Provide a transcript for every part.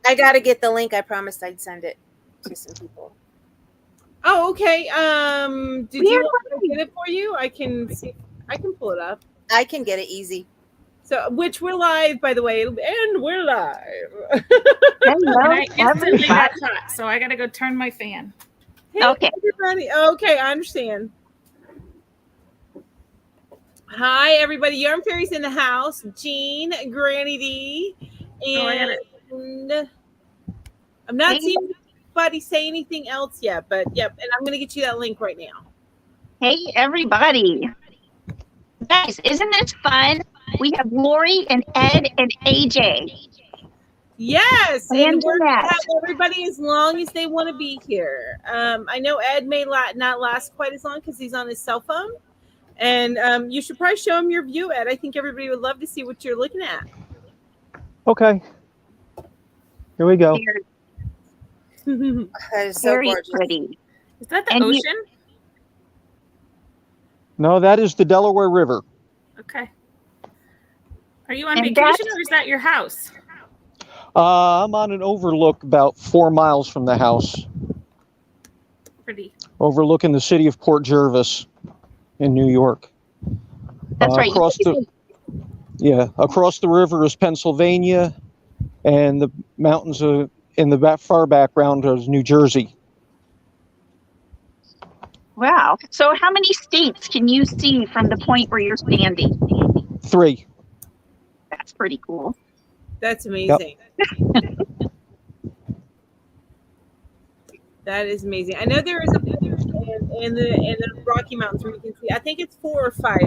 I got to get the link. I promised I'd send it to some people. Oh, okay. Did you want me to get it for you? I can see. I can pull it up. I can get it easy. So, which we're live, by the way, and we're live. Hello, I instantly got everybody. hot, so I got to go turn my fan. Hey, Okay. everybody. Okay, I understand. Hi, everybody. Yarn Faerie's in the house. Jean, Granny D, and I'm not seeing anybody say anything else yet, but yep. And I'm going to get you that link right now. Hey, everybody. Guys, isn't this fun? We have Lori and Ed and AJ. Yes, And we're going to Jeanette. have everybody as long as they want to be here. I know Ed may not last quite as long because he's on his cell phone. And you should probably show him your view, Ed. I think everybody would love to see what you're looking at. Okay. Here we go. That is so Very gorgeous. pretty. Is that the And ocean? No, that is the Delaware River. Okay. Are you on And vacation that's- or is that your house? I'm on an overlook about 4 miles from the house, Pretty. overlooking the city of Port Jervis in New York. That's right. Across the river is Pennsylvania, and the mountains in the far background is New Jersey. Wow. So how many states can you see from the point where you're standing? 3. That's pretty cool. That's amazing. Yep. That is amazing. I know there is a in the Rocky Mountains where you can see. I think it's 4 or 5,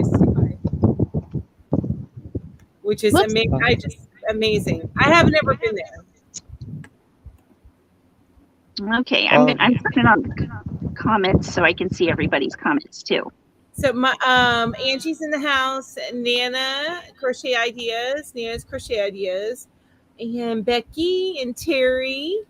which is amazing. Amazing. I haven't ever been there. Okay, I'm turning on comments so I can see everybody's comments too. So my Angie's in the house. Nana's Crochet Ideas, and Becky and Terry.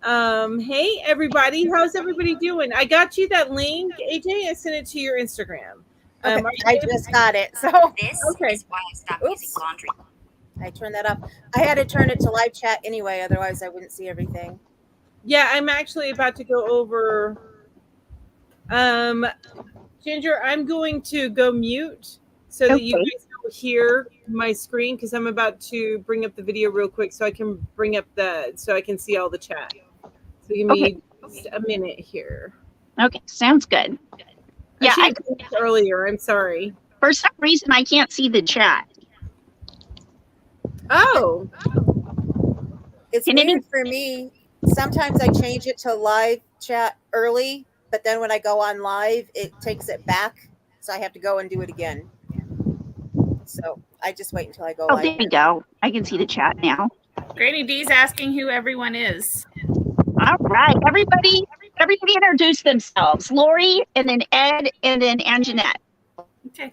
Hey everybody, how's everybody doing? I got you that link, AJ. I sent it to your Instagram. Okay, I just got it. So This is why I stopped using laundry. I turned that up. I had to turn it to live chat anyway, otherwise I wouldn't see everything. Yeah, I'm actually about to go over. Ginger, I'm going to go mute so that you guys will hear my screen because I'm about to bring up the video real quick so I can bring up so I can see all the chat. So give me just a minute here. Okay, sounds good. Yeah, I earlier. I'm sorry. For some reason, I can't see the chat. Oh. It's weird for me. Sometimes I change it to live chat early, but then when I go on live, it takes it back. So I have to go and do it again. So I just wait until I go live. Oh, there we go. I can see the chat now. Granny D's asking who everyone is. All right, everybody introduce themselves. Lori, and then Ed, and then Anjanette. Okay.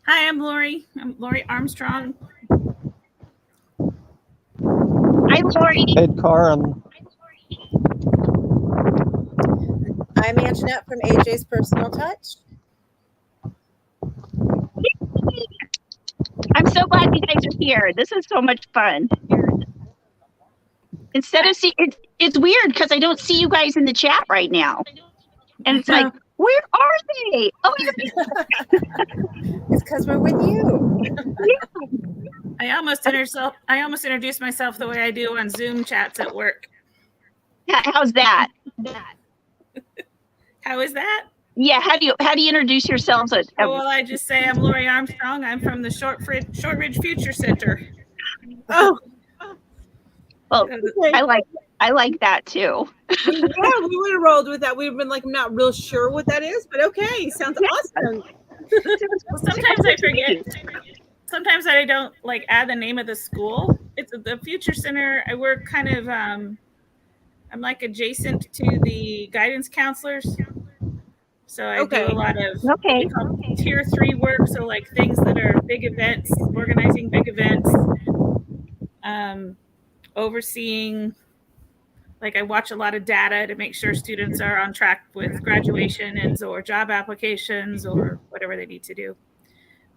Hi, I'm Lori. I'm Lori Armstrong. Hi, Lori. Ed Carr. I'm Anjanette from AJ's Personal Touch. I'm so glad you guys are here. This is so much fun. Instead of it's weird because I don't see you guys in the chat right now. And it's like, where are they? Oh, you're It's because we're with you. I almost introduced myself the way I do on Zoom chats at work. How's that? How is that? Yeah, how do you introduce yourselves? Well, I just say I'm Lori Armstrong. I'm from the Short Ridge Future Center. Oh. Well, I like that too. Yeah, we would have rolled with that. We've been like, I'm not real sure what that is, but okay, sounds awesome. Well, sometimes I forget. Sometimes I don't add the name of the school. It's the Future Center. I work kind of. I'm like adjacent to the guidance counselors. So I do a lot of tier 3 work. So like things that are big events, organizing big events, overseeing, I watch a lot of data to make sure students are on track with graduation or job applications or whatever they need to do.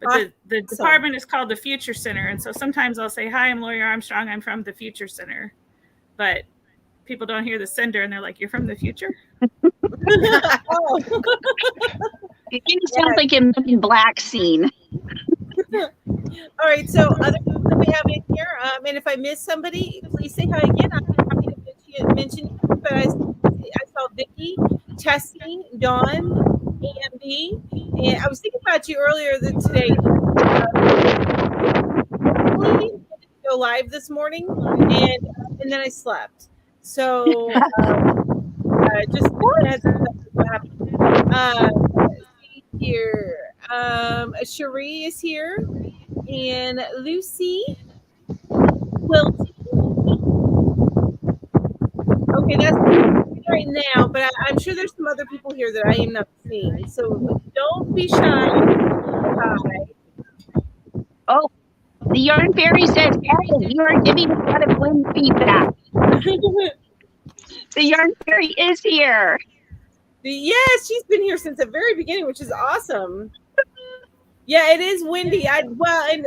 But the department is called the Future Center. And so sometimes I'll say, hi, I'm Lori Armstrong. I'm from the Future Center. But people don't hear the sender and they're like, you're from the future? Oh. It kind of sounds like a Men in Black scene. All right, so other people that we have in here, and if I miss somebody, please say hi again. I'm happy to mention you, but I saw Vicky, Tessie, Dawn, AMB, and I was thinking about you earlier today. I go live this morning, and then I slept. So just as what happened. See here, Cherie is here. And Lucy, Quilty. Okay, that's right now, but I'm sure there's some other people here that I am not seeing. So don't be shy. Oh, the Yarn Fairy says, hey, you are giving a lot of wind feedback. The Yarn Fairy is here. Yes, she's been here since the very beginning, which is awesome. Yeah, it is windy. And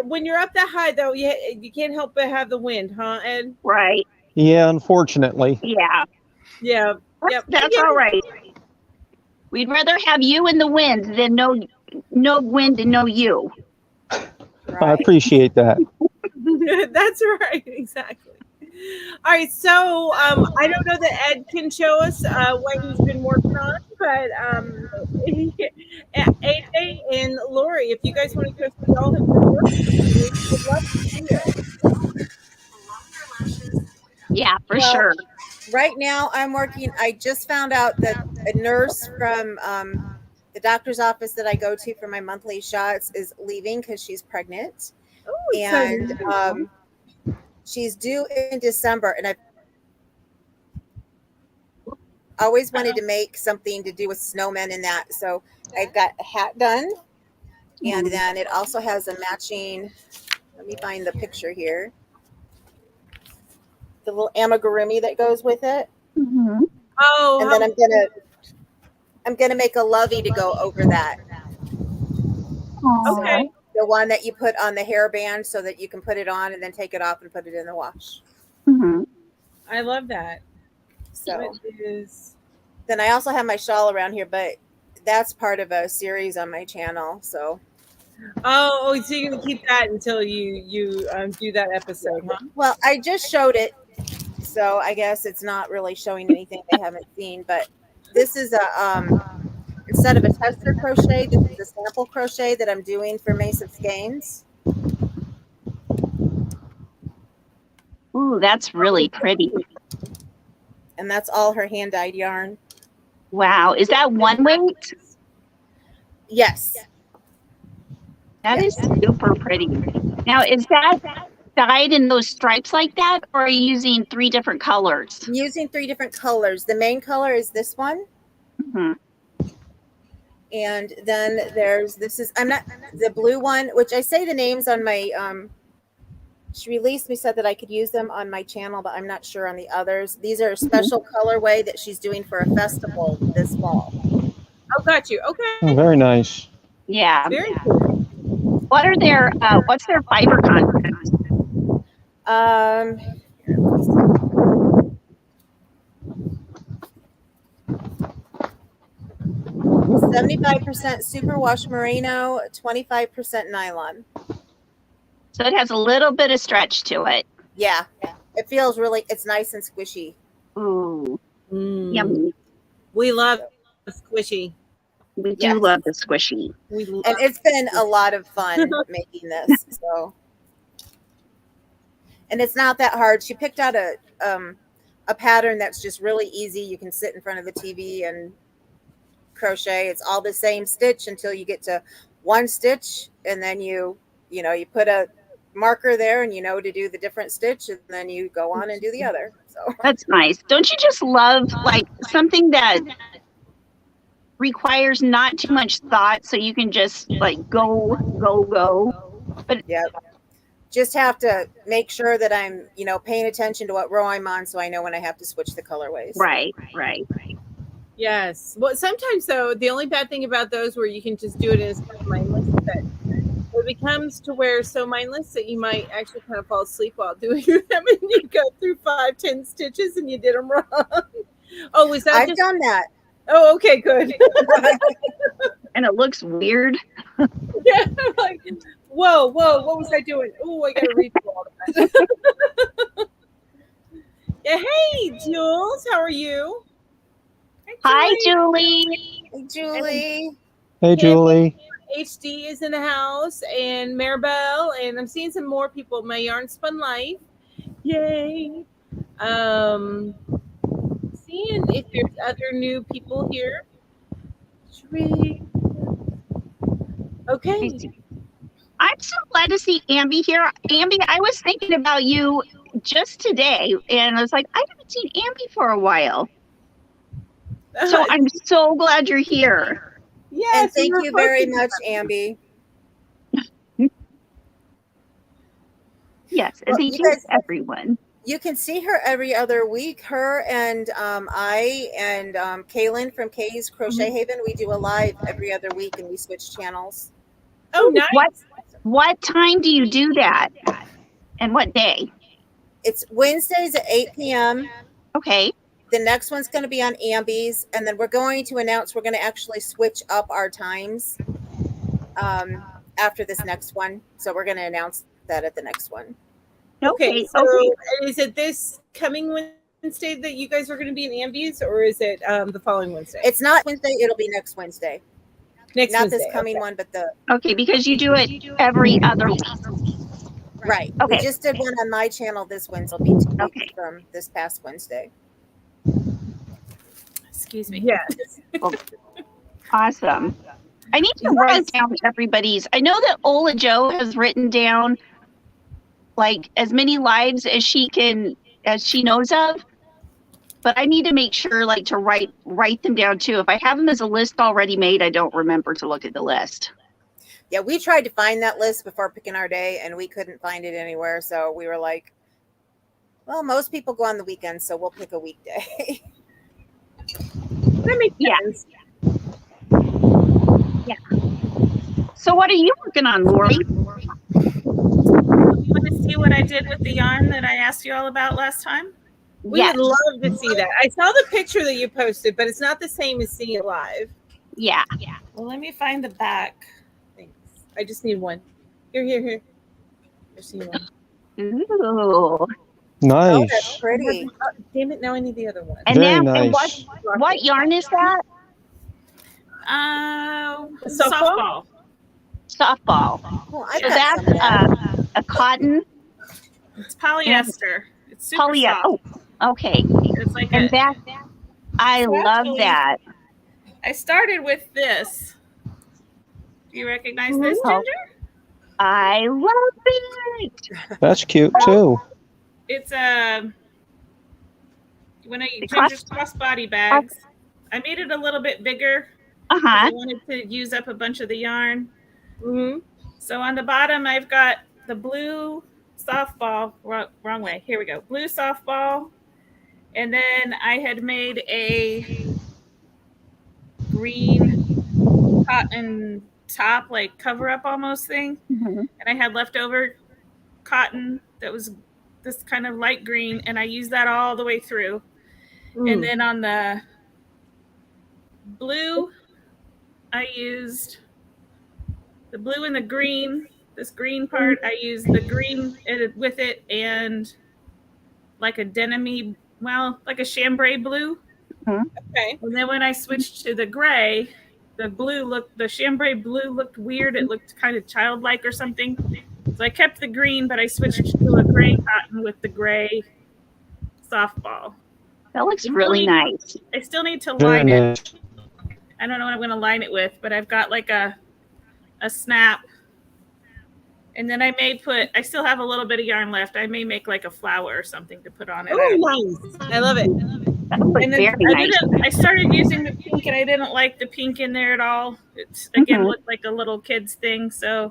when you're up that high, though, you can't help but have the wind, huh, Ed? Right. Yeah, unfortunately. Yeah. Yeah. That's all right. We'd rather have you in the wind than no wind and no you. Right. I appreciate that. That's right, exactly. All right, so I don't know that Ed can show us what he's been working on, but AJ and Lori, if you guys want to go through all have been working, we would love to see it. Yeah, for sure. Right now, I'm working. I just found out that a nurse from the doctor's office that I go to for my monthly shots is leaving because she's pregnant. Oh, and she's due in December, and I've always wanted to make something to do with snowmen and that. So I've got a hat done, and then it also has a matching. Let me find the picture here. The little amigurumi that goes with it. Mm-hmm. Oh, and then I'm gonna make a lovey to go over that. Okay. So the one that you put on the hairband so that you can put it on and then take it off and put it in the wash. Mm-hmm. I love that. So then I also have my shawl around here, but that's part of a series on my channel. So so you're gonna keep that until you do that episode, huh? Well, I just showed it, so I guess it's not really showing anything they haven't seen. But this is a instead of a tester crochet, this is a sample crochet that I'm doing for Mace of Skeins. Ooh, that's really pretty. And that's all her hand dyed yarn. Wow, is that one weight? Yes. That is super pretty. Now, is that dyed in those stripes like that, or are you using 3 different colors? I'm using 3 different colors. The main color is this one. Mm-hmm. And then there's the blue one, which I say the names on my she released me, said that I could use them on my channel, but I'm not sure on the others. These are a special colorway that she's doing for a festival this fall. Oh, got you. Okay. Oh, very nice. Yeah. Very cool. What are their what's their fiber content? Here, let me see. 75% superwash merino, 25% nylon. So it has a little bit of stretch to it. Yeah, it feels it's nice and squishy. Ooh, yummy. We love squishy. We do love the squishy. And it's been a lot of fun making this. So, and it's not that hard. She picked out a pattern that's just really easy. You can sit in front of the TV and crochet. It's all the same stitch until you get to one stitch, and then you put a marker there and to do the different stitch, and then you go on and do the other. So that's nice. Don't you just love like something that requires not too much thought, so you can just like go. But yeah, just have to make sure that I'm paying attention to what row I'm on, so I know when I have to switch the colorways. Right. Yes. Well, sometimes though, the only bad thing about those where you can just do it is mindless, that it becomes to where so mindless that you might actually kind of fall asleep while doing them, and you go through 5-10 stitches and you did them wrong. Oh, is that I've done that. Oh, okay, good. And it looks weird. Yeah, like, whoa, what was I doing? Oh, I gotta read through all that. Yeah, hey, Jules, how are you? Hi, Julie. Hey, Julie. Hey, Julie. HD is in the house, and Maribel, and I'm seeing some more people. My Yarn Spun Life, yay! Seeing if there's other new people here. Okay. I'm so glad to see Ambi here. Ambi, I was thinking about you just today, and I was like, I haven't seen Ambi for a while. So I'm so glad you're here. Yes, And thank you very much, Ambi. Yes, and thank you everyone. You can see her every other week. Her and I and Kaylin from Kay's Crochet Haven, we do a live every other week, and we switch channels. Oh, nice. What time do you do that? And what day? It's Wednesdays at 8 p.m. Okay. The next one's going to be on Ambi's, and then we're going to announce we're going to actually switch up our times after this next one. So we're going to announce that at the next one. Okay, so is it this coming Wednesday that you guys are going to be in Ambi's, or is it the following Wednesday? It's not Wednesday. It'll be next Wednesday. Not Wednesday, this coming one, but the... Okay, because you do it every other week. Right. Okay. We just did one on my channel. This Wednesday will be 2 weeks from this past Wednesday. Excuse me. Yes. Awesome. I need to write down everybody's. I know that Ola Jo has written down like as many lives as she knows of, but I need to make sure like to write them down too. If I have them as a list already made, I don't remember to look at the list. Yeah, we tried to find that list before picking our day, and we couldn't find it anywhere. So we were like, well, most people go on the weekend, so we'll pick a weekday. That makes sense. Yeah. So what are you working on, Lori? You want to see what I did with the yarn that I asked you all about last time? We would love to see that. I saw the picture that you posted, but it's not the same as seeing it live. Yeah. Well, let me find the back. Thanks. I just need one. Here. I see one. Ooh. Nice. Oh, that's pretty. Oh, damn it! Now I need the other one. And Very now, nice. and what yarn is that? Softball. Softball. Oh, I So got some of that. that's a cotton It's polyester. It's super poly. soft. Oh, okay. It's like And that I So love actually- that. I started with this. Do you recognize this, Oh. Ginger? I love it. That's cute too. It's a when I The Ginger's crossbody bags. I made it a little bit bigger. I wanted to use up a bunch of the yarn. Mm-hmm. So on the bottom, I've got the blue softball. Wrong way. Here we go. Blue softball. And then I had made a green cotton top, like cover up almost thing. Mm-hmm. And I had leftover cotton that was this kind of light green. And I used that all the way through. And then on the blue, I used the blue and the green. This green part, I used the green with it and like a denim-y, well, like a chambray blue. Okay. And then when I switched to the gray, the chambray blue looked weird. It looked kind of childlike or something. So I kept the green, but I switched to a gray cotton with the gray softball. That looks really nice. I still need to Very line it. nice. I don't know what I'm going to line it with, but I've got like a snap. And then I still have a little bit of yarn left. I may make like a flower or something to put on it. Oh, nice. I love it. That looks And then very nice. I started using the pink, and I didn't like the pink in there at all. It's again looked like a little kid's thing. So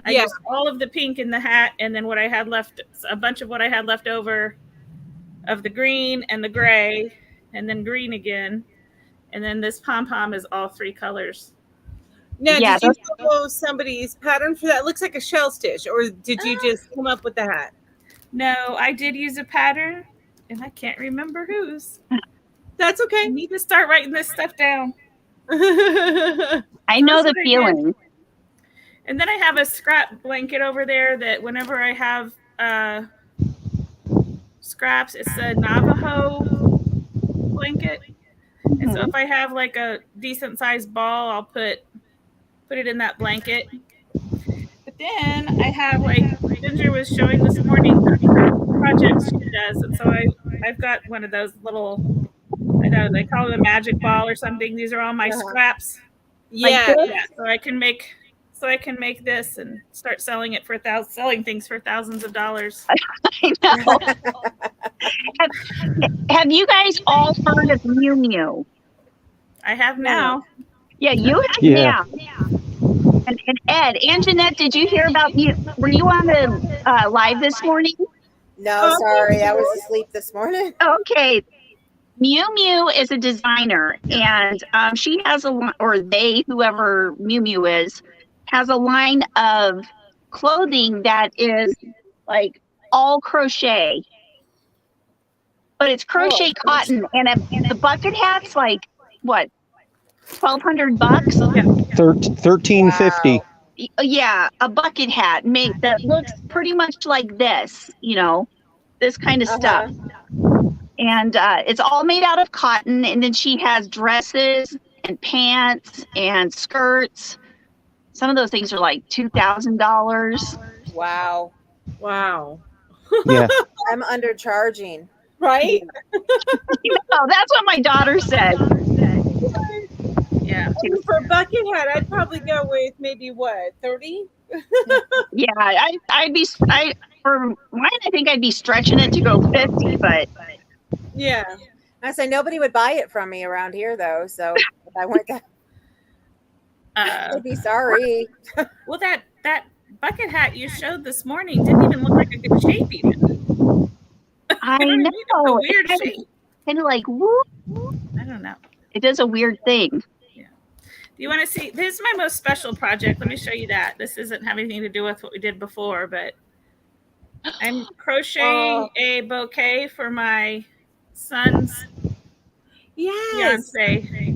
I used all of the pink in the hat, and then what I had left, a bunch of what I had left over of the green and the gray, and then green again. And then this pom-pom is all three colors. Now, Yeah, did you follow somebody's pattern for that? It looks like a shell stitch, or did you just come up with the hat? No, I did use a pattern, and I can't remember whose. That's I okay. need to start writing this stuff down. I know the feeling. And then I have a scrap blanket over there that whenever I have scraps, it's a Navajo blanket. And so if I have like a decent sized ball, I'll put it in that blanket. But then I have, like Ginger was showing this morning, the projects she does. And so I've got one of those little, I don't know, they call it a magic ball or something. These are all my scraps. Yeah. So I can make this and start selling it for selling things for thousands of dollars. I know. Have you guys all heard of Mew Mew? I have now. Yeah, you have Yeah. now. And Ed and Jeanette, did you hear about Mew? Were you on the live this morning? No, sorry, I was asleep this morning. Okay. Mew Mew is a designer, and she has or they, whoever Mew Mew is, has a line of clothing that is like all crochet, but it's crochet cotton, and the bucket hat's like what, $1,200? Yeah. 1350. Yeah, a bucket hat made that looks pretty much like this, this kind of stuff. And it's all made out of cotton. And then she has dresses and pants and skirts. Some of those things are like $2,000. Wow. Wow. Yeah. I'm undercharging. Right? That's what my daughter said. Yeah. For a bucket hat, I'd probably go with maybe what, 30? Yeah, for mine, I think I'd be stretching it to go 50, but yeah. I say nobody would buy it from me around here though, so if I went that, I'd be sorry. Well, that bucket hat you showed this morning didn't even look like a good shape even. I know. know. A weird shape. Kind of like, whoop. I don't know. It does a weird thing. Do you want to see? This is my most special project. Let me show you that. This doesn't have anything to do with what we did before, but I'm crocheting a bouquet for my son's fiance.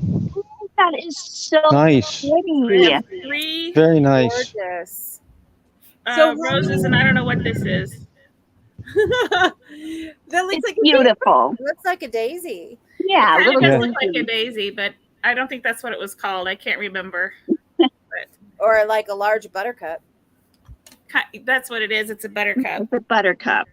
That is so Nice. pretty. Three Very nice. Gorgeous. roses, and I don't know what this is. That looks It's like beautiful. Looks like a daisy. Yeah, It little does Yeah. look like a daisy, but I don't think that's what it was called. I can't remember. Or like a large buttercup. That's what it is. It's a buttercup. It's a buttercup.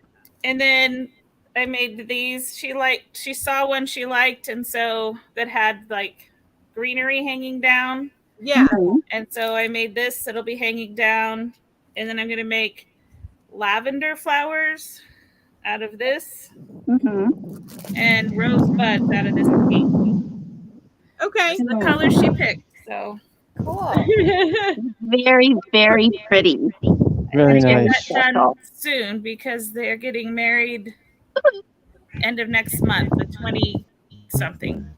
And then I made these. She saw one she liked, and so that had like greenery hanging down. yeah. And so I made this. It'll be hanging down. And then I'm going to make lavender flowers out of this and rosebuds out of this pink. Okay. That's the color she picked. So Cool. Very, very pretty. Very get nice. that done soon because they're getting married end of next month, the 20 something.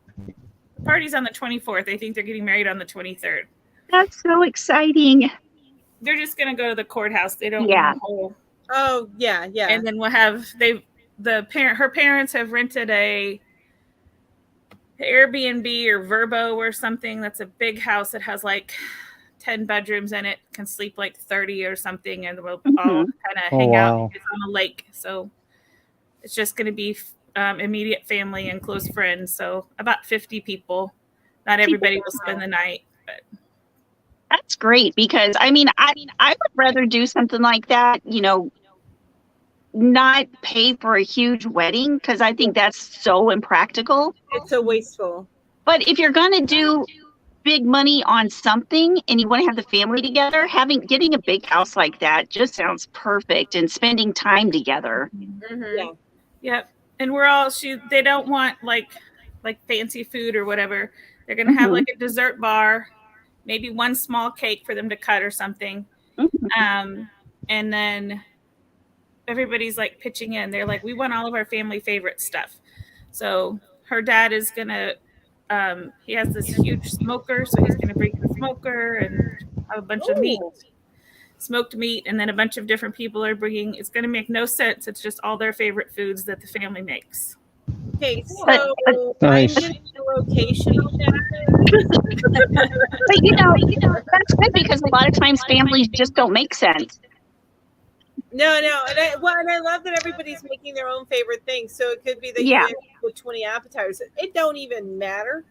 The party's on the 24th. I think they're getting married on the 23rd. That's so exciting. They're just going to go to the courthouse. They don't Yeah. want a whole. Oh, yeah, yeah. And then we'll have her parents have rented a Airbnb or Verbo or something. That's a big house that has like 10 bedrooms in it, can sleep like 30 or something, and we'll all kind of hang out. It's on a lake, so it's just going to be immediate family and close friends. So about 50 people. Not everybody will spend the night, but That's great because I would rather do something like that, not pay for a huge wedding because I think that's so impractical. It's so wasteful. But if you're going to do big money on something and you want to have the family together, getting a big house like that just sounds perfect, and spending time together. Yeah. Yep. And we're all they don't want like fancy food or whatever. They're going to have like a dessert bar, maybe one small cake for them to cut or something. And then everybody's like pitching in. They're like, we want all of our family favorite stuff. So her dad is going to, he has this huge smoker. So he's going to bring his smoker and a bunch of meat, smoked meat, and then a bunch of different people are bringing. It's going to make no sense. It's just all their favorite foods that the family makes. Okay, so Nice. I'm getting the location on that. But that's good because a lot of times families just don't make sense. No, and I love that everybody's making their own favorite thing. So it could be that Yeah. you end up with 20 appetizers. It don't even matter.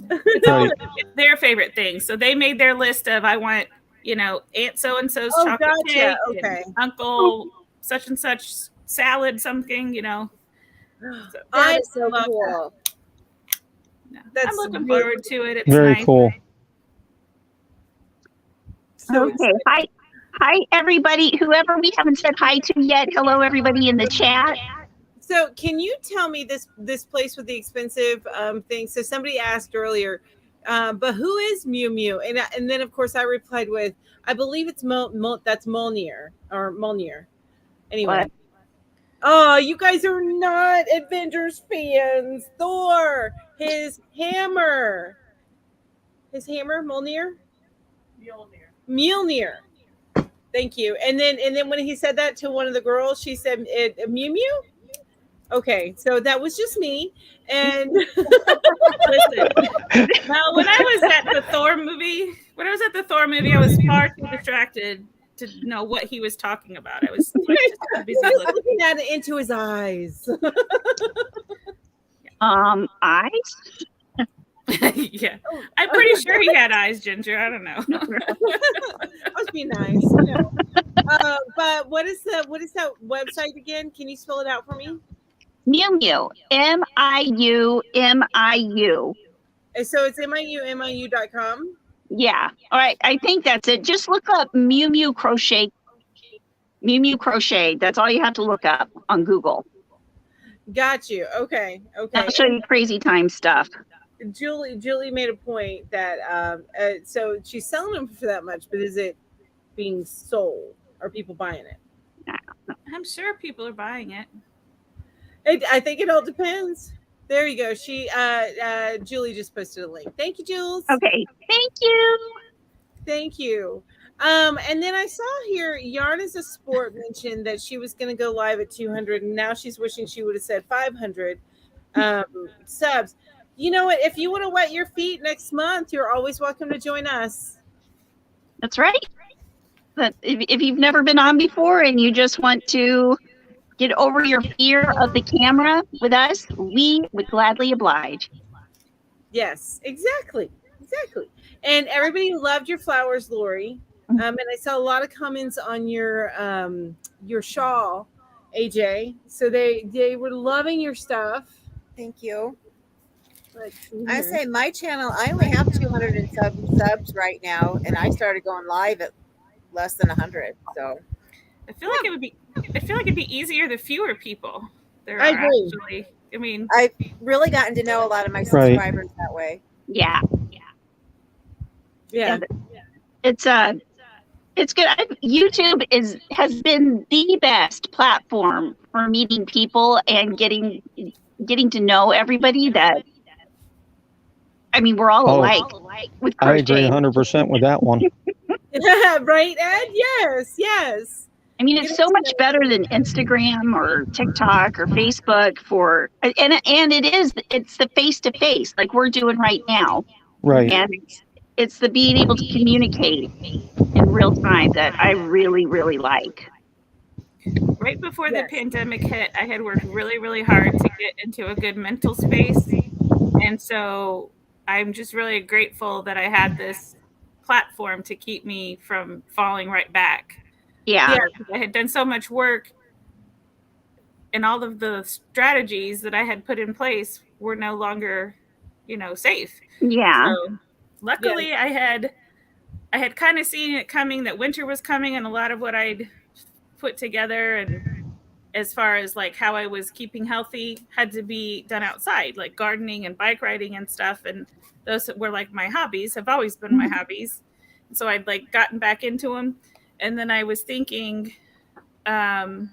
Right. It's their favorite thing. So they made their list of, I want, Aunt so-and-so's Oh, chocolate gotcha. cake, Okay. and Uncle such and such salad something, So I That is so love cool. yeah. That's I'm looking really forward to it. It's Very nice. cool. So Okay. Hi, everybody. Whoever we haven't said hi to yet. Hello, everybody in the chat. So can you tell me this place with the expensive things? So somebody asked earlier, but who is Mew Mew? And then of course I replied with, I believe it's that's Molnir or Molnir. Anyway. What? Oh, you guys are not Avengers fans. Thor, his hammer, Mjolnir. Thank you. And then when he said that to one of the girls, she said, Mew Mew. Okay, so that was just me. And Listen, now when I was at the Thor movie, I was far too distracted to know what he was talking about. I was just too busy I was looking. looking at it into his eyes. Eyes? Yeah, I'm pretty sure he had eyes, Ginger. I don't know. Must be nice. But what is that website again? Can you spell it out for me? Mew Mew. MIUMIU. So it's miu.com. Yeah. All right. I think that's it. Just look up Mew Mew Crochet. Mew Mew Crochet. That's all you have to look up on Google. Got you. Okay. I'll show you crazy time stuff. Julie made a point that so she's selling them for that much, but is it being sold? Are people buying it? I'm sure people are buying it. I think it all depends. There you go. Julie just posted a link. Thank you, Jules. Okay. Thank you. Thank you. And then I saw here Yarn is a Sport mentioned that she was going to go live at 200, and now she's wishing she would have said 500 subs. You know what? If you want to wet your feet next month, you're always welcome to join us. That's right. But if you've never been on before and you just want to get over your fear of the camera with us, we would gladly oblige. Yes, exactly. And everybody loved your flowers, Lori. And I saw a lot of comments on your shawl, AJ. So they were loving your stuff. Thank you. I say my channel, I only have 207 subs right now, and I started going live at less than 100. So I feel like it'd be easier the fewer people there I are. agree. Actually, I mean, I've really gotten to know a lot of my subscribers that way. Yeah. Yeah. It's good. YouTube has been the best platform for meeting people and getting to know everybody. We're all alike with I agree crochet. 100% with that one. Right, Ed? Yes. It's so much better than Instagram or TikTok or Facebook and it's the face to face like we're doing right now. Right. And it's the being able to communicate in real time that I really, really like. right before the pandemic hit, I had worked really, really hard to get into a good mental space. And so I'm just really grateful that I had this platform to keep me from falling right back. Yeah. I had done so much work, and all of the strategies that I had put in place were no longer, safe. Yeah. So luckily I had kind of seen it coming, that winter was coming, and a lot of what I'd put together and as far as like how I was keeping healthy had to be done outside, like gardening and bike riding and stuff. And those were like my hobbies, have always been my hobbies. So I'd like gotten back into them. And then I was thinking, right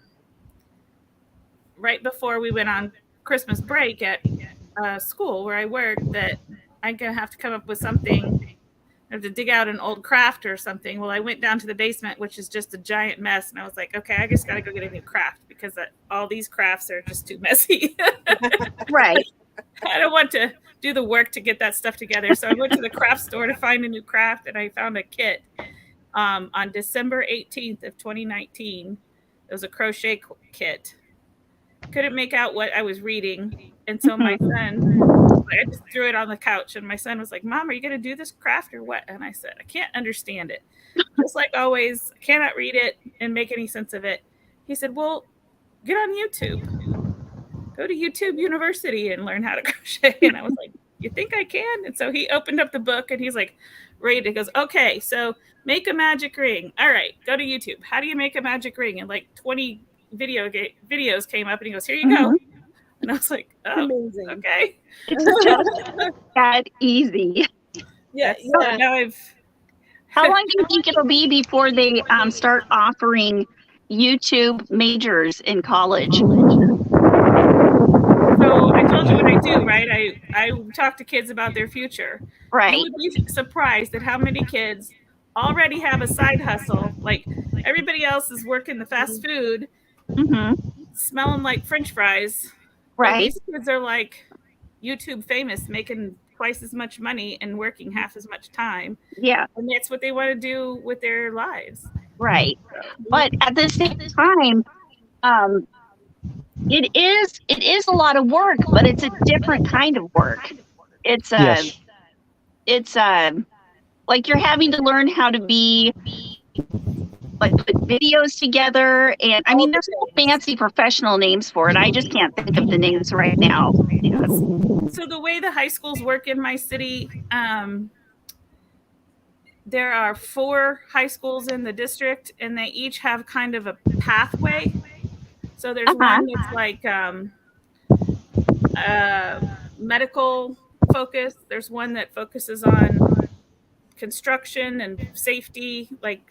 before we went on Christmas break at school where I work, that I'm going to have to come up with something I have to dig out an old craft or something. Well, I went down to the basement, which is just a giant mess. And I was like, okay, I just got to go get a new craft because all these crafts are just too messy. Right. I don't want to do the work to get that stuff together. So I went to the craft store to find a new craft, and I found a kit on December 18th of 2019. It was a crochet kit. Couldn't make out what I was reading. And so my son, I just threw it on the couch, and my son was like, Mom, are you going to do this craft or what? And I said, I can't understand it. Just like always, I cannot read it and make any sense of it. He said, well, get on YouTube. Go to YouTube University and learn how to crochet. And I was like, you think I can? And so he opened up the book, and he's like, read it. He goes, okay, so make a magic ring. All right, go to YouTube. How do you make a magic ring? And like 20 videos came up, and he goes, here you go. And I was like, oh, Amazing. okay. It's just that easy. Yeah. Now How long do you think it'll be before they start offering YouTube majors in college? So I told you what I do, right? I talk to kids about their future. Right. You would be surprised at how many kids already have a side hustle. Like everybody else is working the fast food, smelling like French fries. Right. Well, these kids are like YouTube famous, making twice as much money and working half as much time. Yeah. And that's what they want to do with their lives. Right. But at the same time, it is a lot of work, but it's a different kind of work. It's Yes. it's like you're having to learn how to be like put videos together, and I mean there's no fancy professional names for it. I just can't think of the names right now. So the way the high schools work in my city, there are 4 high schools in the district, and they each have kind of a pathway. So there's one that's like medical focus. There's one that focuses on construction and safety. Like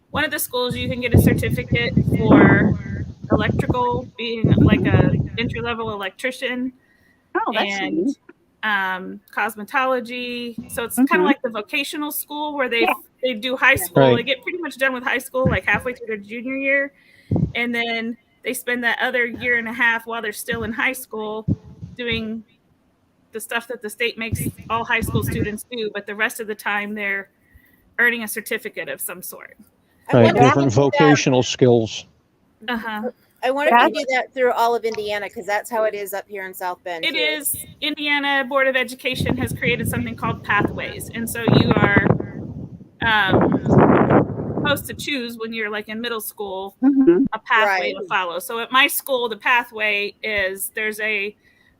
one of the schools, you can get a certificate for electrical, being like a entry-level electrician. Oh, that's neat. And cosmetology. So it's kind of like the vocational school where they do high school. Right. They get pretty much done with high school like halfway through their junior year, and then they spend that other year and a half while they're still in high school doing the stuff that the state makes all high school students do, but the rest of the time they're earning a certificate of some sort. Right. Different vocational skills. I wonder if you do that through all of Indiana, because that's how it is up here in South Bend. It is. Indiana Board of Education has created something called Pathways. And so you are supposed to choose when you're like in middle school, a pathway to follow. So at my school, the pathway is there's a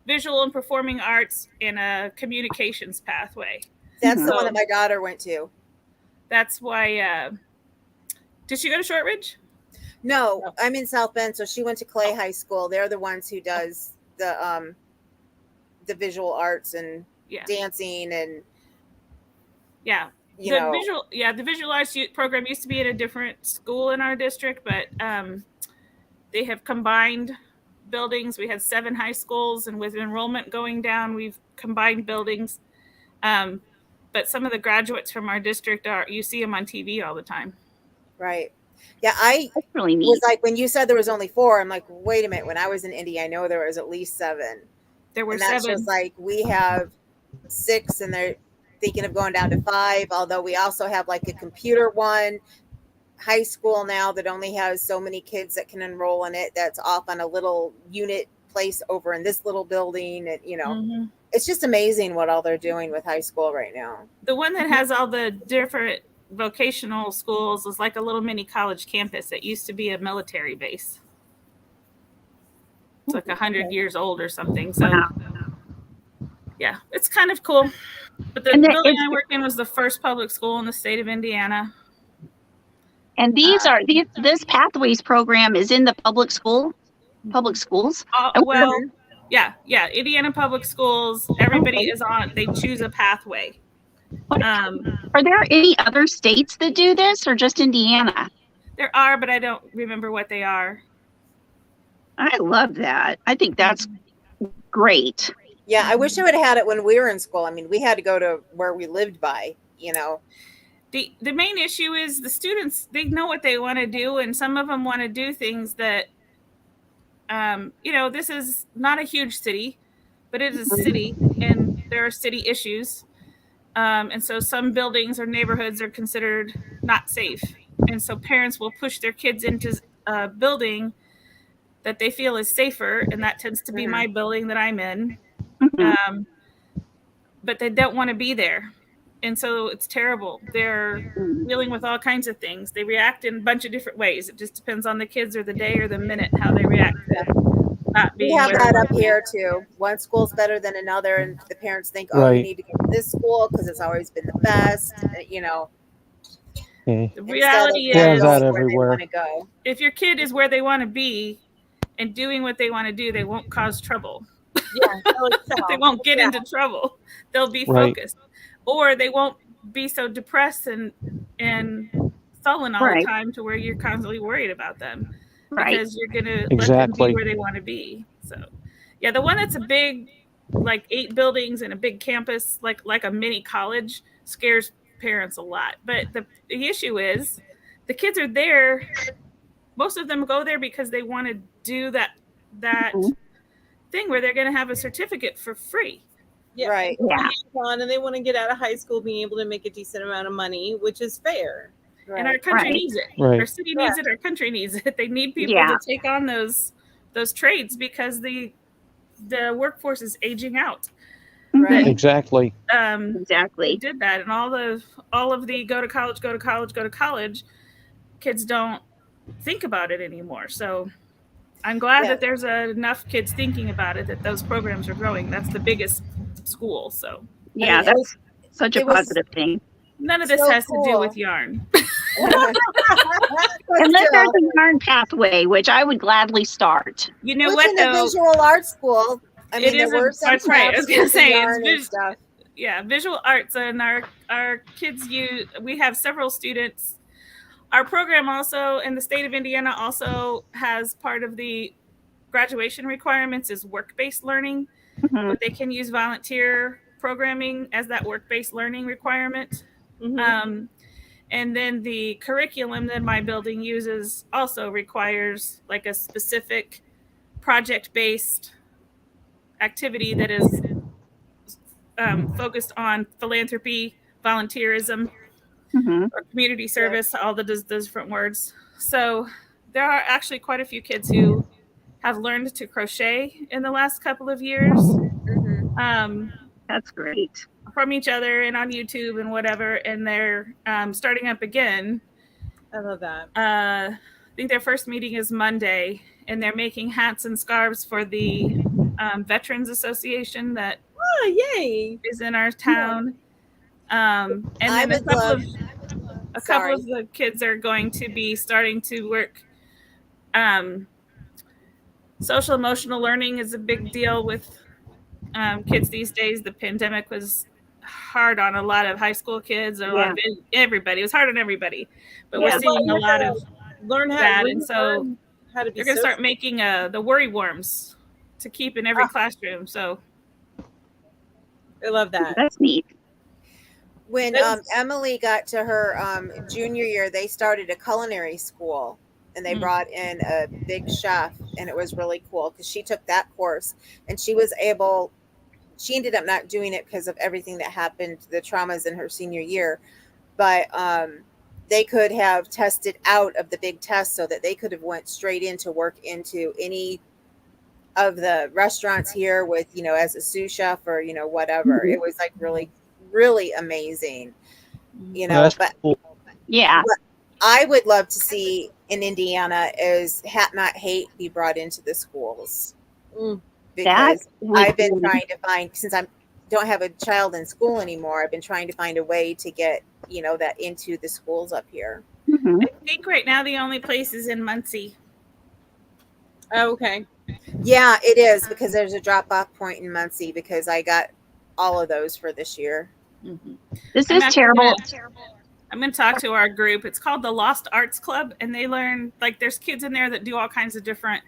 visual and performing arts and a communications pathway. That's the one that my daughter went to. That's why, did she go to Shortridge? No, I'm in South Bend, so she went to Clay High School. They're the ones who does the visual arts and dancing and the visual arts program used to be at a different school in our district, but they have combined buildings. We had 7 high schools, and with enrollment going down, we've combined buildings. But some of the graduates from our district you see them on TV all the time. Right. Yeah, I really neat. was like, when you said there was only 4, I'm like, wait a minute. When I was in Indy, I know there was at least 7. There were and that's 7. Just like we have 6, and they're thinking of going down to 5. Although we also have like a computer one high school now that only has so many kids that can enroll in it. That's off on a little unit place over in this little building, and it's just amazing what all they're doing with high school right now. The one that has all the different vocational schools is like a little mini college campus. It used to be a military base. It's like 100 years old or something. So yeah, it's kind of cool. But the building I work in was the first public school in the state of Indiana. And this Pathways program is in the public schools. Indiana public schools. Everybody is on. They choose a pathway. Are there any other states that do this, or just Indiana? There are, but I don't remember what they are. I love that. I think that's great. Yeah, I wish I would have had it when we were in school. I mean, we had to go to where we lived by, you know. The main issue is the students, they know what they want to do, and some of them want to do things that, this is not a huge city, but it is a city, and there are city issues. And so some buildings or neighborhoods are considered not safe. And so parents will push their kids into a building that they feel is safer, and that tends to be my building that I'm in. But they don't want to be there. And so it's terrible. They're dealing with all kinds of things. They react in a bunch of different ways. It just depends on the kids or the day or the minute how they react to not We being have where that they up want to be. here too. One school's better than another, and the parents think, "Oh, you Right. need to go to this school because it's always been the best." You know, Yeah. The instead of reality them Yeah, is, that going where they everywhere. want to go. if your kid is where they want to be and doing what they want to do, they won't cause trouble. Yeah, they'll excel. They won't get Yeah. into trouble. They'll be Right. focused, or they won't be so depressed and sullen all Right. the time to where you're constantly worried about them, Right. because you're going to let them be Exactly. where they want to be. So, yeah, the one that's a big, like 8 buildings and a big campus, like a mini college, scares parents a lot. But the issue is, the kids are there. Most of them go there because they want to do that Mhm. thing where they're going to have a certificate for free. Yeah. Right. And Yeah. hands-on, and they want to get out of high school being able to make a decent amount of money, which is fair. And our Right. country Right. needs it. Our Right. city needs it. Our country needs it. They need people Yeah. to take on those trades because the workforce is aging out. Mhm. Exactly. They Exactly. did that, and all of the go to college kids don't think about it anymore. So I'm glad Yeah. that there's enough kids thinking about it, that those programs are growing. That's the biggest school. So Yeah, it that's was such a it was positive thing. none of this so has to do cool. with yarn. But Unless there's still, a yarn pathway, which I would gladly start. You know which what in the though? visual arts school, I It mean, there isn't. were some That's right. I was crafts gonna with the say yarn and stuff. visual arts, and our kids use. We have several students. Our program also in the state of Indiana also has part of the graduation requirements is work-based learning, Mhm. but they can use volunteer programming as that work-based learning requirement. Mhm. And then the curriculum that my building uses also requires like a specific project-based activity that is focused on philanthropy, volunteerism, Mhm. or community service, all those different words. So there are actually quite a few kids who have learned to crochet in the last couple of years, Mhm. That's great. from each other and on YouTube and whatever, and they're starting up again. I love that. I think their first meeting is Monday, and they're making hats and scarves for the Veterans Association that Oh, yay! is in our town. And I then a would couple love. of Sorry. the kids are going to be starting to work. Social emotional learning is a big deal with kids these days. The pandemic was hard on a lot of high school kids, and a lot Yeah. of everybody. It was hard on everybody, but Yeah. we're seeing a lot of Learn how that, to and so learn how to be they're going to start social. making the worry worms to keep in every classroom. So I love that. That's neat. When That is- Emily got to her junior year, they started a culinary school, and they Mm. brought in a big chef, and it was really cool because she took that course, and she was able. She ended up not doing it because of everything that happened, the traumas in her senior year, but they could have tested out of the big test so that they could have went straight into work into any of the restaurants here with, as a sous chef or, whatever. It was like really, really amazing, That's but cool. Yeah. what I would love to see in Indiana is hat not hate be brought into the schools, Mm. because would I've been be- trying to find, since I don't have a child in school anymore, I've been trying to find a way to get, that into the schools up here. Mhm. I think right now the only place is in Muncie. Oh, okay. Yeah, it is, because there's a drop off point in Muncie, because I got all of those for this year. This I'm is actually terrible. I'm going to talk to our group. It's called the Lost Arts Club, and they learn, like, there's kids in there that do all kinds of different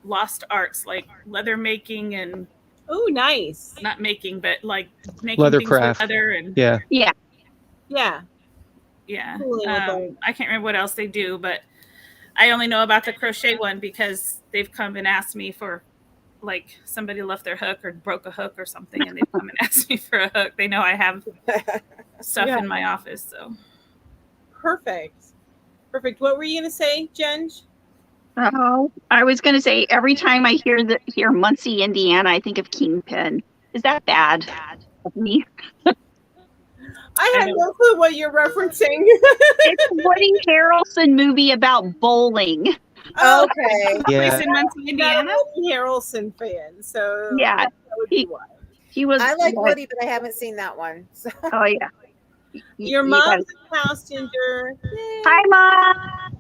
lost arts, like leather making and Oh, nice. Not making, but like making things Leathercraft. with leather and Yeah. Yeah. Yeah. yeah. Totally with that. I can't remember what else they do, but I only know about the crochet one because they've come and asked me for, like, somebody left their hook or broke a hook or something, and they've come and asked me for a hook. They know I have stuff Yeah. in my office, so. Perfect. Perfect. What were you gonna say, Jen? Oh, I was going to say every time I hear Muncie, Indiana, I think of Kingpin. Is that bad of me? I have no clue what you're referencing. It's a Woody Harrelson movie about bowling. Okay. Yeah. Place in Muncie, Not Indiana. a Woody Harrelson fan, so Yeah, that would be why. he was. I like yeah. Woody, but I haven't seen that one. So. Oh yeah. Your You mom's guys- in the house, Ginger. Yay. Hi, Mom.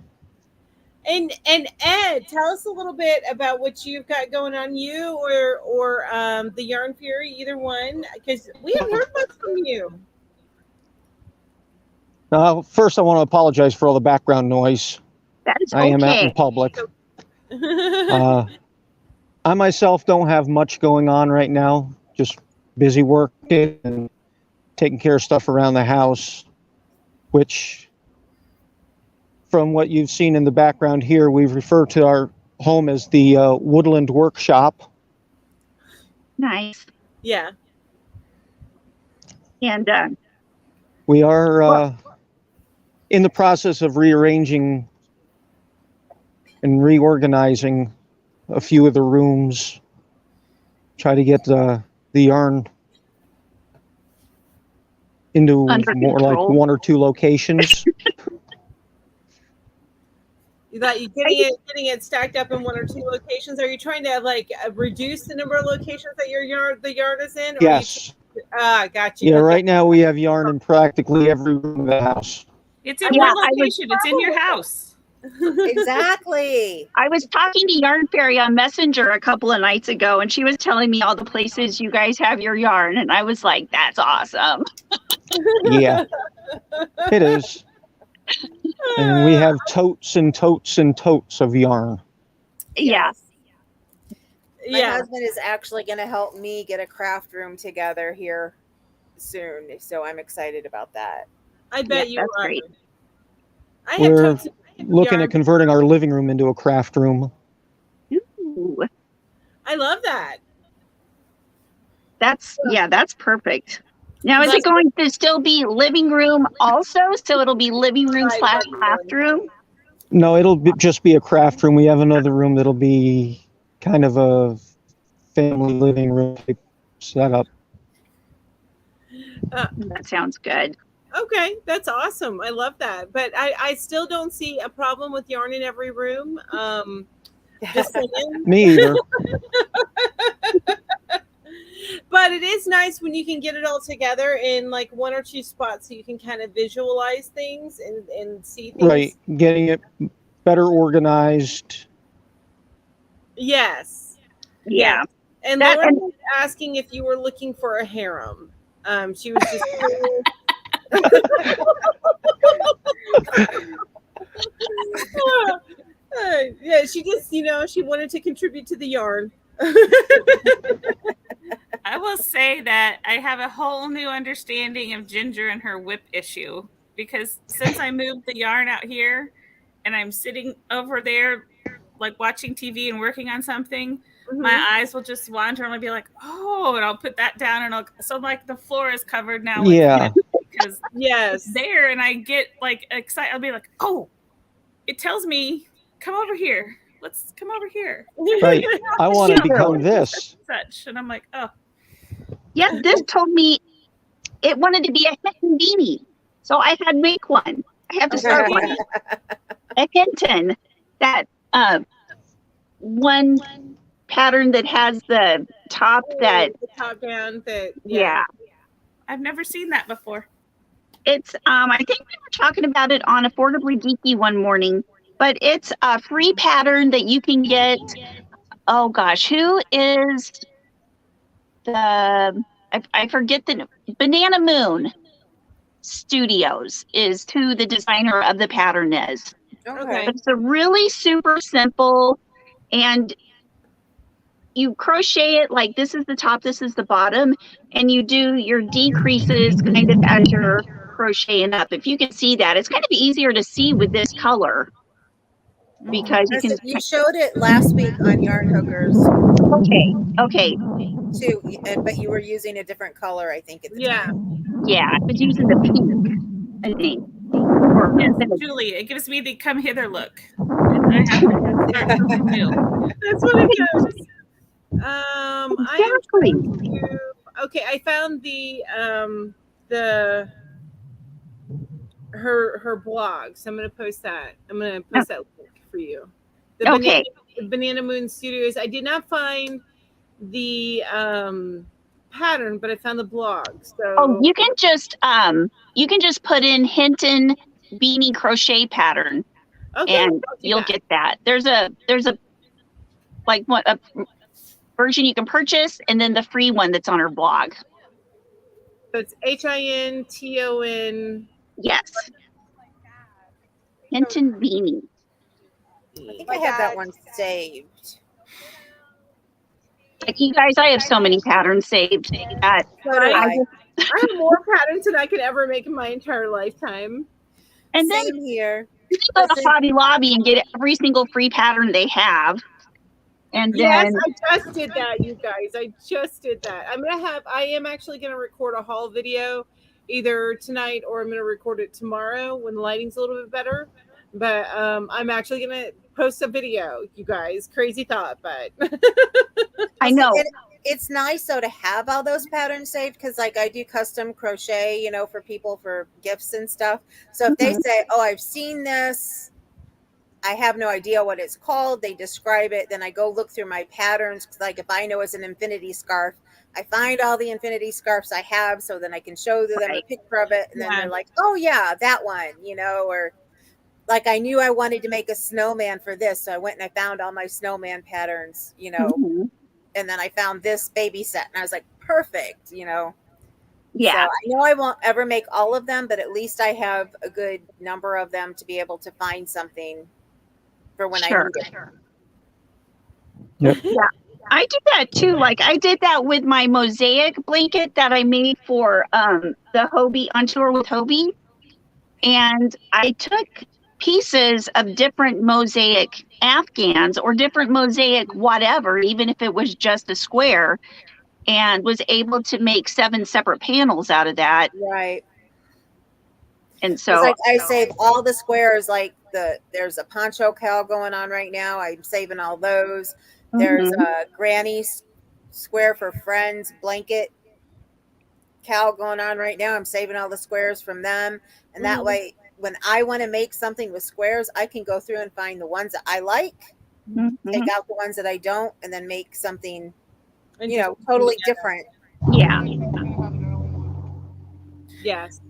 And Ed, tell us a little bit about what you've got going on, you or the Yarn Faerie, either one, because we haven't heard much from you. First, I want to apologize for all the background noise. That is I am out in okay. public. I myself don't have much going on right now. Just busy working and taking care of stuff around the house, which, from what you've seen in the background here, we've referred to our home as the Woodland Workshop. Nice. Yeah. And We are in the process of rearranging and reorganizing a few of the rooms. Try to get the yarn into Under more like control. 1 or 2 locations. That you getting it stacked up in 1 or 2 locations. Are you trying to like reduce the number of locations that the yarn is in? Or Yes. Got you. Yeah, Okay. right now we have yarn in practically every room of the house. It's in Yeah, one location. It's in your house. Exactly. I was talking to Yarn Faerie on Messenger a couple of nights ago, and she was telling me all the places you guys have your yarn, and I was like, "That's awesome." Yeah, it is. And we have totes and totes and totes of yarn. Yeah. My Yeah. husband is actually going to help me get a craft room together here soon, so I'm excited about that. I bet Yeah, you that's are. great. I have We're totes of looking yarn. at converting our living room into a craft room. Ooh, I love that. that's perfect. Now, is Like- it going to still be living room also? So it'll be living room Right, slash right, craft room? No, it'll just be a craft room. We have another room that'll be kind of a family living room type setup. That sounds good. Okay, that's awesome. I love that. But I still don't see a problem with yarn in every room. Just saying. Me either. But it is nice when you can get it all together in like 1 or 2 spots so you can kind of visualize things and see things. Right, getting it better organized. Yes. Yeah. Yes. And That- Lauren was asking if you were looking for a harem. She was just yeah, she just, she wanted to contribute to the yarn. I will say that I have a whole new understanding of Ginger and her whip issue, because since I moved the yarn out here and I'm sitting over there like watching TV and working on something, my eyes will just wander and I'll be like, oh, and I'll put that down and so like the floor is covered now with Yeah. because Yes. it's there, and I get like excited. I'll be like, oh, it tells me, come over here. Let's come over here. Right. I want to become this. Such, and I'm like, oh. Yeah, this told me it wanted to be a Hinton beanie. So I had to make one. I have to start one. A Hinton. That one pattern that has the top that, the top down that yeah. I've never seen that before. It's I think we were talking about it on Affordably Geeky one morning, but it's a free pattern that you can get. Oh gosh, who is the I forget the Banana Moon Studios is who the designer of the pattern is. Okay. It's a really super simple, and you crochet it like this is the top, this is the bottom, and you do your decreases kind of as you're crocheting up. If you can see that, it's kind of easier to see with this color because you can. You showed it last week on Yarn Hookers Okay. too, but you were using a different color, I think, at the time. Yeah, I was using the pink, I think. Yes, Julie, it gives me the come hither look. I have to start something new. That's what it goes. Exactly. Okay, I found her blog, so I'm gonna post that. I'm gonna post that link for you. The Banana Moon Studios. I did not find the pattern, but I found the blog. So you can just put in Hinton beanie crochet pattern, and you'll get that. There's a like what a version you can purchase, and then the free one that's on her blog. So it's HINTON. Yes. Hinton beanie. I think I have that one saved. Like you guys, I have so many patterns saved. So do I have more patterns than I could ever make in my entire lifetime. And then same here. You can go to Hobby Lobby and get every single free pattern they have. And then I just did that, you guys. I just did that. I am actually gonna record a haul video either tonight or I'm gonna record it tomorrow when the lighting's a little bit better. But I'm actually gonna post a video, you guys. Crazy thought, but I know. It's nice though to have all those patterns saved because like I do custom crochet, you know, for people for gifts and stuff. So if they say, oh, I've seen this, I have no idea what it's called, they describe it, then I go look through my patterns. Like if I know it's an infinity scarf, I find all the infinity scarves I have so then I can show them a picture of it. And then they're like, oh yeah, that one, you know, or like I knew I wanted to make a snowman for this. So I went and I found all my snowman patterns, you know, and then I found this baby set and I was like, perfect, you know. Yeah. So I know I won't ever make all of them, but at least I have a good number of them to be able to find something for when I need it. Yep. Yeah. I do that too. Like I did that with my mosaic blanket that I made for the Hobie on tour with Hobie. And I took pieces of different mosaic afghans or different mosaic whatever, even if it was just a square, and was able to make 7 separate panels out of that. Right. And so like I save all the squares, like there's a poncho cowl going on right now. I'm saving all those. There's a granny square for friends blanket cowl going on right now. I'm saving all the squares from them. And that way, when I want to make something with squares, I can go through and find the ones that I like, take out the ones that I don't, and then make something, you know, totally different. Yeah. Yes.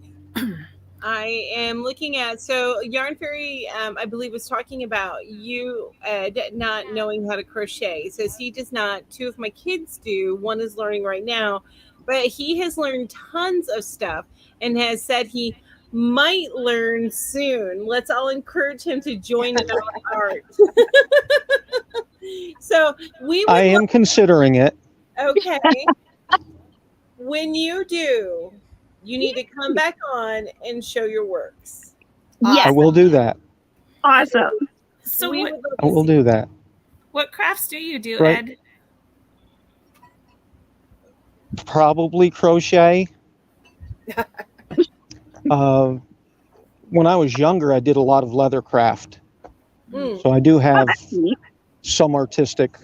I am looking at, so Yarn Faerie, I believe, was talking about you, Ed, not knowing how to crochet. Says he does not. 2 of my kids do. 1 is learning right now, but he has learned tons of stuff and has said he might learn soon. Let's all encourage him to join in our art. So I am considering it. Okay. When you do, you need to come back on and show your works. Yes. I will do that. Awesome. So I will do that. What crafts do you do, Right. Ed? Probably crochet. When I was younger, I did a lot of leather craft. So I do have some artistic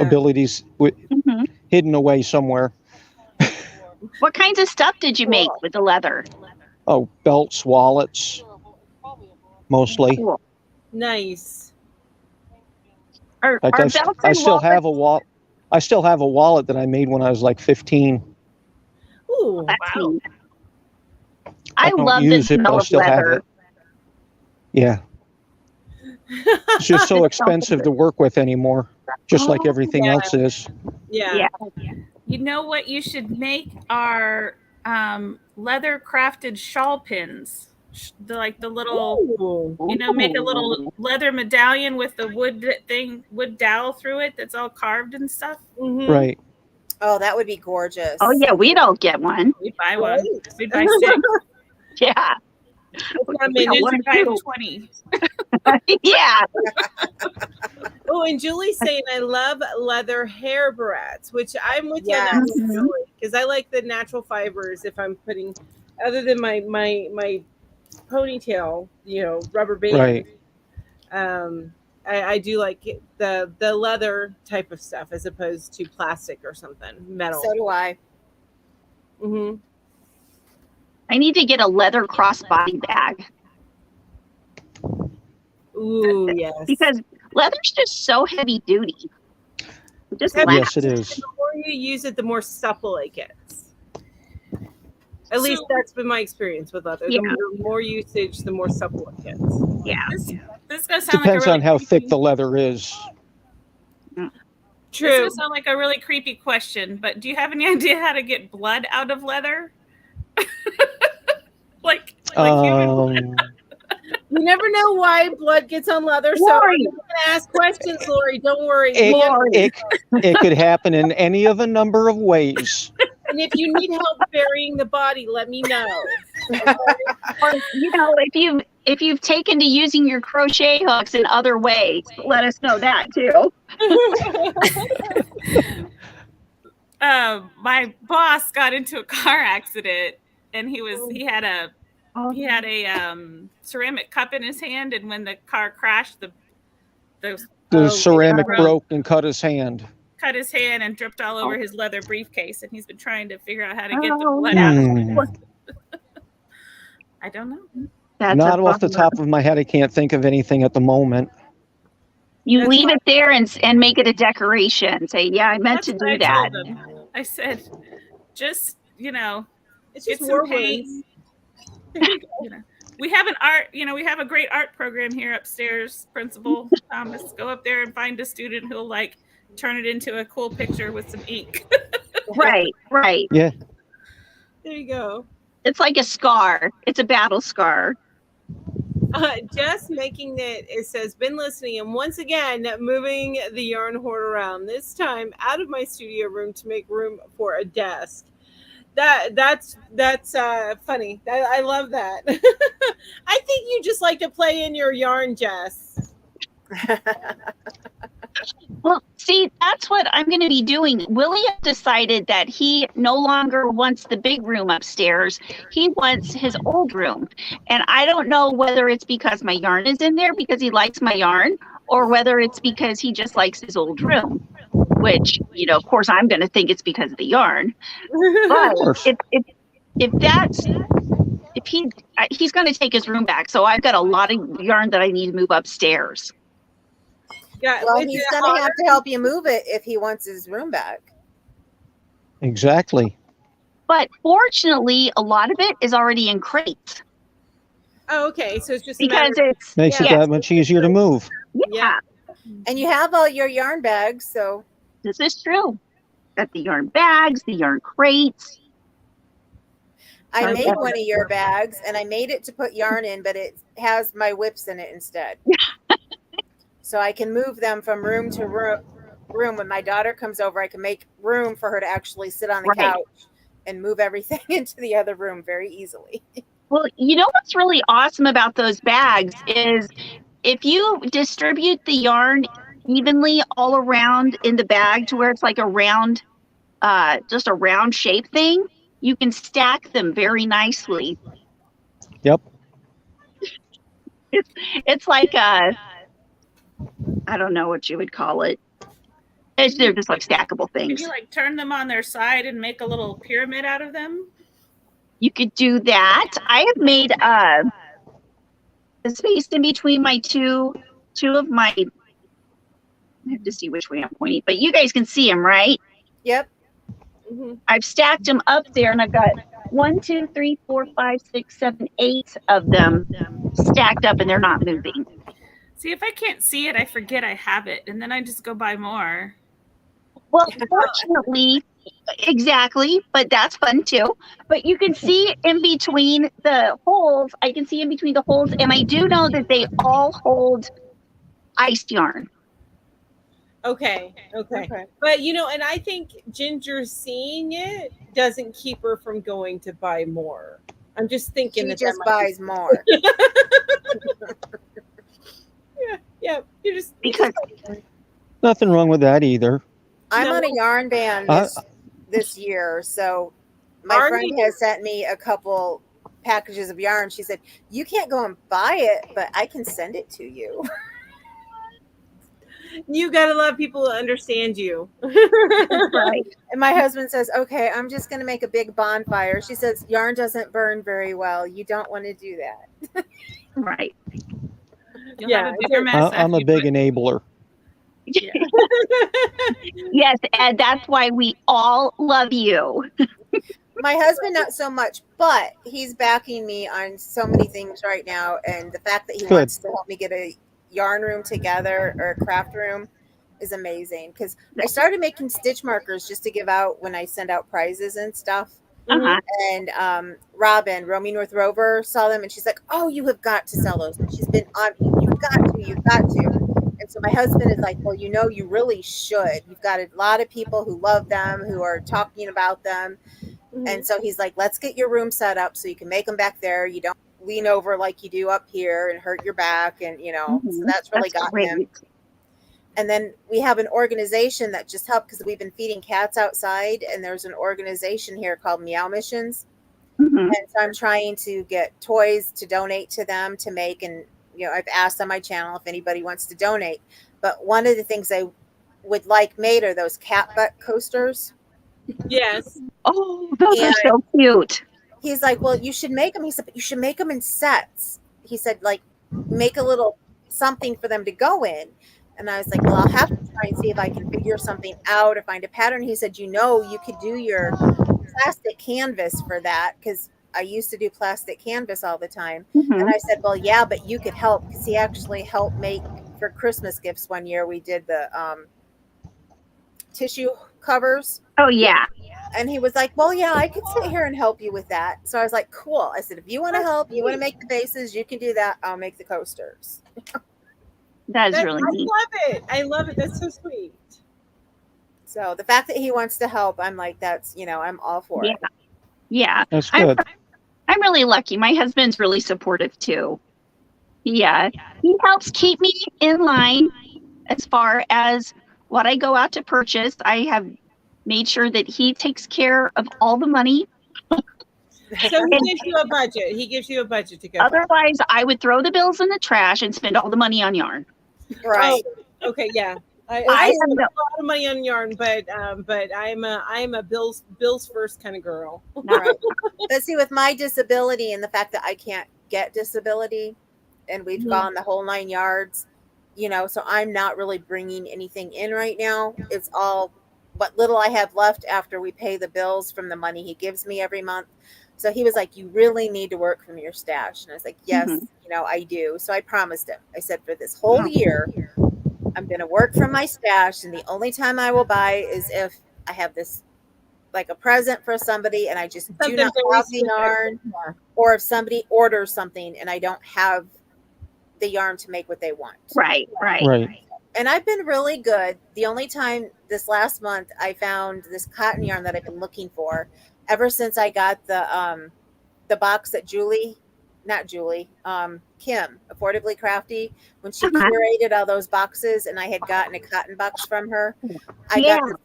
abilities hidden away somewhere. What kinds of stuff did you make with the leather? Oh, belts, wallets, mostly. Cool. Nice. Are I belts I and still have a wallets- I still have a wallet that I made when I was like 15. Ooh, That's neat. I don't love the use it, but smell I of still have leather. it. Yeah. It's just so expensive to work with anymore, just like everything else is. Yeah. You know what you should make are leather crafted shawl pins. the little, Ooh. make a little leather medallion with the wood dowel through it that's all carved and stuff. Mhm. Right. Oh, that would be gorgeous. Oh yeah, we'd all get one. We'd buy one. Right. We'd buy 6. Yeah. I mean, Yeah, one We'd or buy two. 20. Yeah. oh, and Julie's saying I love leather hair barrettes, which I'm with you on Yes. that, Julie, because I like the natural fibers. If I'm putting, other than my ponytail, rubber band. Right. I do like the leather type of stuff as opposed to plastic or something metal. So do I. Mm-hmm. I need to get a leather crossbody bag Ooh, yes. because leather's just so heavy duty. It just Yes, lasts. Yes, it is. The more you use it, the more supple it gets. At least that's been my experience with leather. Yeah. The more usage, the more supple it gets. Yeah. This is gonna sound Depends like a really on how thick creepy- the leather is. This is True. gonna sound like a really creepy question, but do you have any idea how to get blood out of leather? like human blood. You never know why blood gets on leather, so I'm Lori. not going to ask questions, Lori. Don't worry. It could happen in any of a number of ways. And if you need help burying the body, let me know. Or, if you've taken to using your crochet hooks in other ways, let us know that too. My boss got into a car accident, and he had a ceramic cup in his hand, and when the car crashed, The ceramic broke and cut his hand. cut his hand and dripped all over his leather briefcase, and he's been trying to figure out how to get the blood out of it. I don't know. That's Not a off the bummer. top of my head, I can't think of anything at the moment. You That's leave why- it there and make it a decoration. Say, yeah, I meant That's to what do I that. told him. I said, just It's get just some war paint. wounds. We have an we have a great art program here upstairs. Principal Thomas, go up there and find a student who'll turn it into a cool picture with some ink. Right. Yeah. There you go. It's like a scar. It's a battle scar. Just making it says, been listening, and once again, moving the yarn hoard around, this time out of my studio room to make room for a desk. That's funny. I love that. I think you just like to play in your yarn, Jess. Well, see, that's what I'm going to be doing. William decided that he no longer wants the big room upstairs. He wants his old room. And I don't know whether it's because my yarn is in there because he likes my yarn, or whether it's because he just likes his old room, which, of course, I'm going to think it's because of the yarn. But course. if he's going to take his room back, so I've got a lot of yarn that I need to move upstairs. Yeah, Well, is he's it going to have hard? to help you move it if he wants his room back. Exactly. But fortunately, a lot of it is already in crates Oh, okay. So it's just a because matter it's Makes it Yeah. that much easier to move. yeah, And you have all your yarn bags, so this is true. Got the yarn bags, the yarn crates. I Oh, made yeah. one of your bags and I made it to put yarn in, but it has my whips in it instead. So I can move them from room to room. When my daughter comes over, I can make room for her to actually sit on the Right. couch and move everything into the other room very easily. Well, you know what's really awesome about those bags is if you distribute the yarn evenly all around in the bag to where it's like a round, just a round shape thing, you can stack them very nicely. Yep. It's like I don't know what you would call it. They're just like stackable Can things. you turn them on their side and make a little pyramid out of them? You could do that. I have made the space in between my two of my. I have to see which way I'm pointing, but you guys can see them, right? Yep. I've stacked them up there, and I've got 1, 2, 3, 4, 5, 6, 7, 8 of them stacked up, and they're not moving. See, if I can't see it, I forget I have it, and then I just go buy more. Well, fortunately, exactly, but that's fun too. But you can see in between the holes, I can see in between the holes, and I do know that they all hold ice yarn. Okay. But and I think Ginger seeing it doesn't keep her from going to buy more. I'm just thinking She that just might buys more. yeah. Because Nothing wrong with that either. I'm No. on a yarn ban this year, so my Aren't friend you? has sent me a couple packages of yarn. She said, "You can't go and buy it, but I can send it to you." You got a lot of people who understand you. right, And my husband says, "Okay, I'm just going to make a big bonfire." She says, "Yarn doesn't burn very well. You don't want to do that." right. You'll have a bigger mess I'm after a you big put- enabler. Yes, and that's why we all love you. My husband, not so much, but he's backing me on so many things right now. And the fact that he Good. wants to help me get a yarn room together or a craft room is amazing. Because I started making stitch markers just to give out when I send out prizes and stuff. Uh-huh. And Robin, Romy North Rover, saw them and she's like, "Oh, you have got to sell those." And she's been on me. You've got to. And so my husband is like, "Well, you really should. You've got a lot of people who love them, who are talking about them." And so he's like, "Let's get your room set up so you can make them back there. You don't lean over like you do up here and hurt your back." And, so that's really got great. him. And then we have an organization that just helped because we've been feeding cats outside. And there's an organization here called Meow Missions. And so I'm trying to get toys to donate to them to make. And, I've asked on my channel if anybody wants to donate. But one of the things I would like made are those cat butt coasters. Yes. Oh, those are so cute. He's like, "Well, you should make them." He said, "But you should make them in sets." He said, like, make a little something for them to go in. And I was like, "Well, I'll have to try and see if I can figure something out or find a pattern." He said, "You could do your plastic canvas for that." Because I used to do plastic canvas all the time. And I said, "Well, yeah, but you could help." Because he actually helped make for Christmas gifts one year. We did the tissue covers. Oh, yeah. And he was like, "Well, yeah, I could sit here and help you with that." So I was like, "Cool." I said, "If you want to help, you want to make the bases, you can do that. I'll make the coasters." That is really neat. I love it. That's so sweet. So the fact that he wants to help, I'm like, that's, I'm all for it. Yeah. That's good. I'm really lucky. My husband's really supportive too. Yeah. He helps keep me in line as far as what I go out to purchase. I have made sure that he takes care of all the money. So he gives you a budget. He gives you a budget to go. Otherwise, I would throw the bills in the trash and spend all the money on yarn. Right. Oh, okay. Yeah. I spend a lot of money on yarn, but I'm a bills first kind of girl. Right. But see, with my disability and the fact that I can't get disability, and we've gone the whole 9 yards, so I'm not really bringing anything in right now. It's all what little I have left after we pay the bills from the money he gives me every month. So he was like, "You really need to work from your stash." And I was like, "Yes, I do." So I promised him. I said, "For this whole year, I'm going to work from my stash. And the only time I will buy is if I have this, like a present for somebody, and I just do not have the yarn, or if somebody orders something and I don't have the yarn to make what they want." Right. And I've been really good. The only time this last month I found this cotton yarn that I've been looking for ever since I got the box that Kim, Affordably Crafty, when she curated all those boxes, and I had gotten a cotton box from her. I got this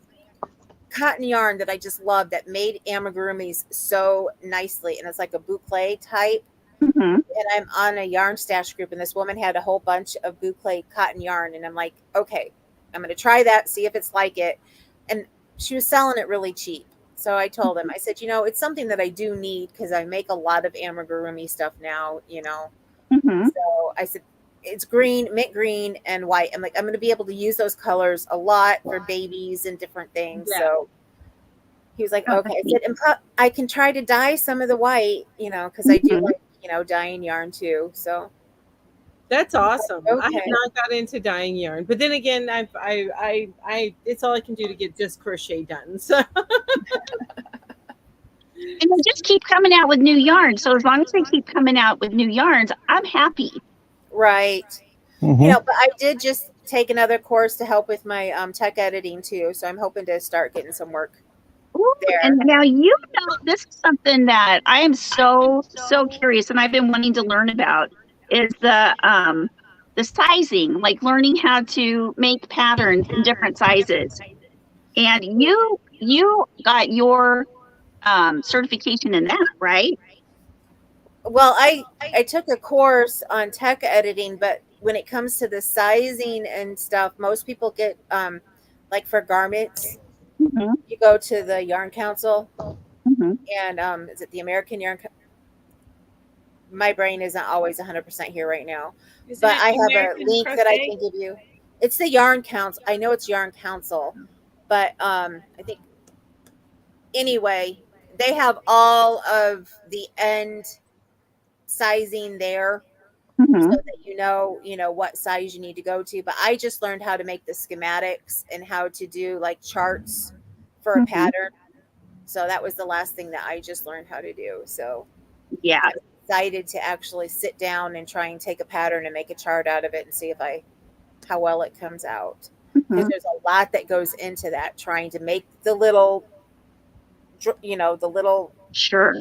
cotton yarn that I just love that made amigurumis so nicely, and it's like a boucle type. And I'm on a yarn stash group, and this woman had a whole bunch of boucle cotton yarn, and I'm like, okay, I'm going to try that, see if it's like it. And she was selling it really cheap. So I told him, I said, it's something that I do need because I make a lot of amigurumi stuff now, So I said, it's green, mint green, and white. I'm like, I'm going to be able to use those colors a lot for babies and different things. Yeah. So he was like, okay. I said, and I can try to dye some of the white, because I do like, dyeing yarn too. So That's awesome. I have Okay. not got into dyeing yarn, but then again, it's all I can do to get just crochet done. So And they just keep coming out with new yarns. So as long as they keep coming out with new yarns, I'm happy. Right. Mhm. You know, but I did just take another course to help with my tech editing too. So I'm hoping to start getting some work Ooh, there. and now this is something that I am so curious, and I've been wanting to learn about is the sizing, like learning how to make patterns in different sizes. And you got your certification in that, right? Well, I took a course on tech editing, but when it comes to the sizing and stuff, most people get like for garments, Mm-hmm, you go to the Yarn Council mm-hmm. and is it the American Yarn? My brain isn't always 100% here right now, Isn't but it I have a American link that I Crochet? can give you. It's the Yarn Council. I know it's Yarn Council, but I think anyway, they have all of the end sizing there Mm-hmm. so that you know what size you need to go to. But I just learned how to make the schematics and how to do like charts for a Mm-hmm. pattern. So that was the last thing that I just learned how to do. So Yeah. I'm excited to actually sit down and try and take a pattern and make a chart out of it and see if how well it comes out. Mm-hmm. Because there's a lot that goes into that, trying to make the little, the little Sure.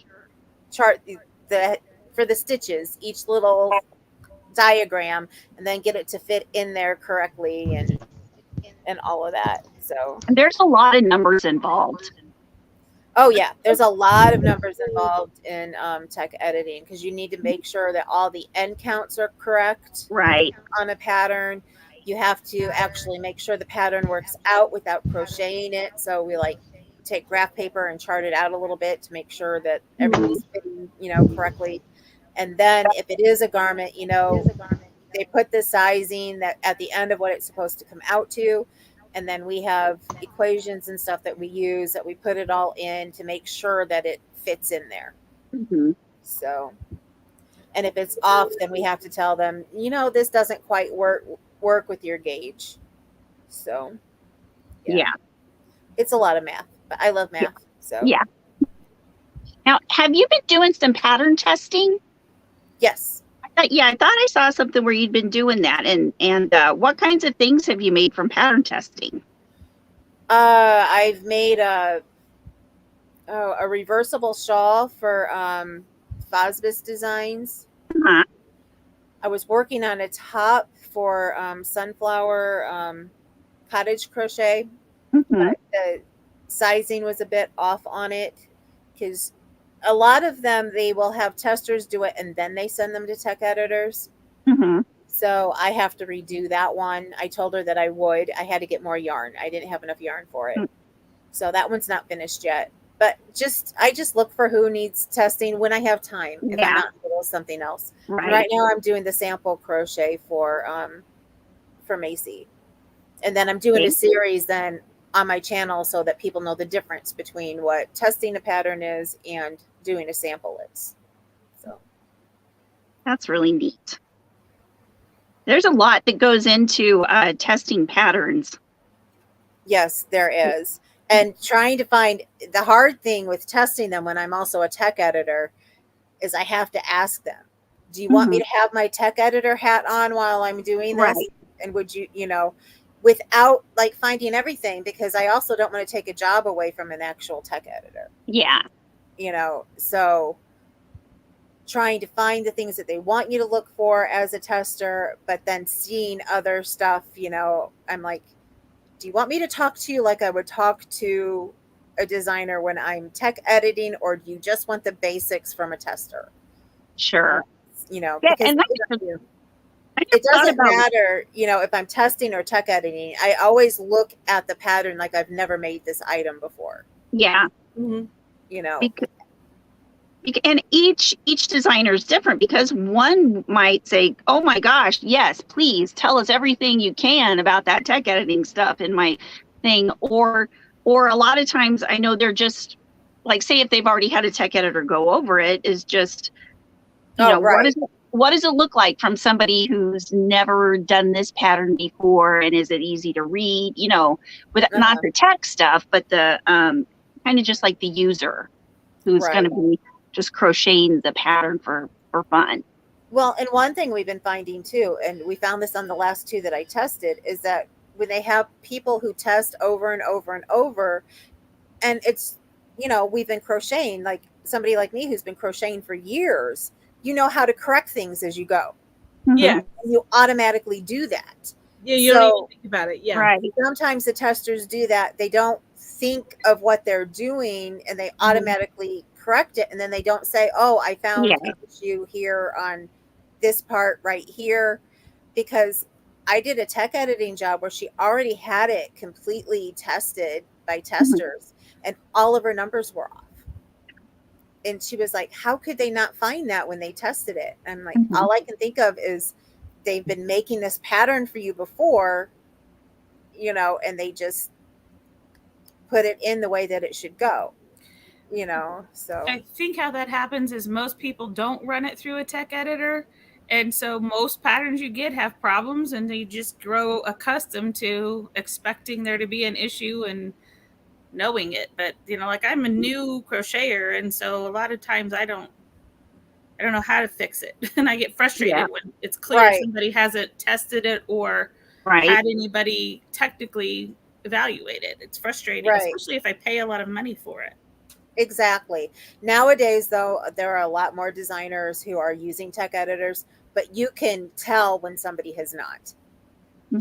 chart, the for the stitches, each little diagram, and then get it to fit in there correctly and all of that. So And there's a lot of numbers involved. oh yeah, there's a lot of numbers involved in tech editing because you need to make sure that all the end counts are correct Right. on a pattern. You have to actually make sure the pattern works out without crocheting it. So we like take graph paper and chart it out a little bit to make sure that everything's fitting, correctly. And then if it is a garment, they put the sizing that at the end of what it's supposed to come out to. And then we have equations and stuff that we use that we put it all in to make sure that it fits in there. Mm-hmm. So, and if it's off, then we have to tell them, this doesn't quite work with your gauge. So, Yeah. it's a lot of math, but I love math. So, Yeah. Now, have you been doing some pattern testing? yes. I thought I saw something where you'd been doing that. And what kinds of things have you made from pattern testing? I've made a reversible shawl for Fosbis Designs. Uh-huh. I was working on a top for Sunflower Cottage Crochet. Mm-hmm. But the sizing was a bit off on it because a lot of them, they will have testers do it and then they send them to tech editors. Mm-hmm. So I have to redo that one. I told her that I would. I had to get more yarn. I didn't have enough yarn for it. So that one's not finished yet. But I just look for who needs testing when I have time. If I'm not in the middle of something else. Right now I'm doing the sample crochet for Macy. And then I'm doing a series then on my channel so that people know the difference between what testing a pattern is and doing a sample is. So That's really neat. There's a lot that goes into testing patterns. yes, there is. And trying to find the hard thing with testing them when I'm also a tech editor is I have to ask them, do you want me to have my tech editor hat on while I'm doing this? Right. And would you, without like finding everything, because I also don't want to take a job away from an actual tech editor. Yeah. So trying to find the things that they want you to look for as a tester, but then seeing other stuff, I'm like, do you want me to talk to you like I would talk to a designer when I'm tech editing, or do you just want the basics from a tester? Sure. Because and it doesn't matter, if I'm testing or tech editing, I always look at the pattern like I've never made this item before. Yeah. Mm-hmm. And each designer is different, because one might say, oh my gosh, yes, please tell us everything you can about that tech editing stuff in my thing. Or a lot of times I know they're just like, say if they've already had a tech editor go over it, is just, right. what does it look like from somebody who's never done this pattern before, and is it easy to read, you know, with not the tech stuff, but the kind of just like the user who's going to be just crocheting the pattern for fun. Well, and one thing we've been finding too, and we found this on the last 2 that I tested, is that when they have people who test over and over and over, and it's, you know, we've been crocheting, like somebody like me who's been crocheting for years, you know how to correct things as you go. Yeah. And you automatically do that. Yeah, you don't even think about it. Yeah. Right. Sometimes the testers do that. They don't think of what they're doing and they automatically correct it. And then they don't say, oh, I found an issue here on this part right here. Because I did a tech editing job where she already had it completely tested by testers and all of her numbers were off. And she was like, how could they not find that when they tested it? And I'm like, all I can think of is they've been making this pattern for you before, you know, and they just put it in the way that it should go, you know. So I think how that happens is most people don't run it through a tech editor. And so most patterns you get have problems, and they just grow accustomed to expecting there to be an issue and knowing it. But, you know, like I'm a new crocheter, and so a lot of times I don't know how to fix it. And I get frustrated when it's clear somebody hasn't tested it or had anybody technically evaluate it. It's frustrating, especially if I pay a lot of money for it. Exactly. Nowadays, though, there are a lot more designers who are using tech editors, but you can tell when somebody has not.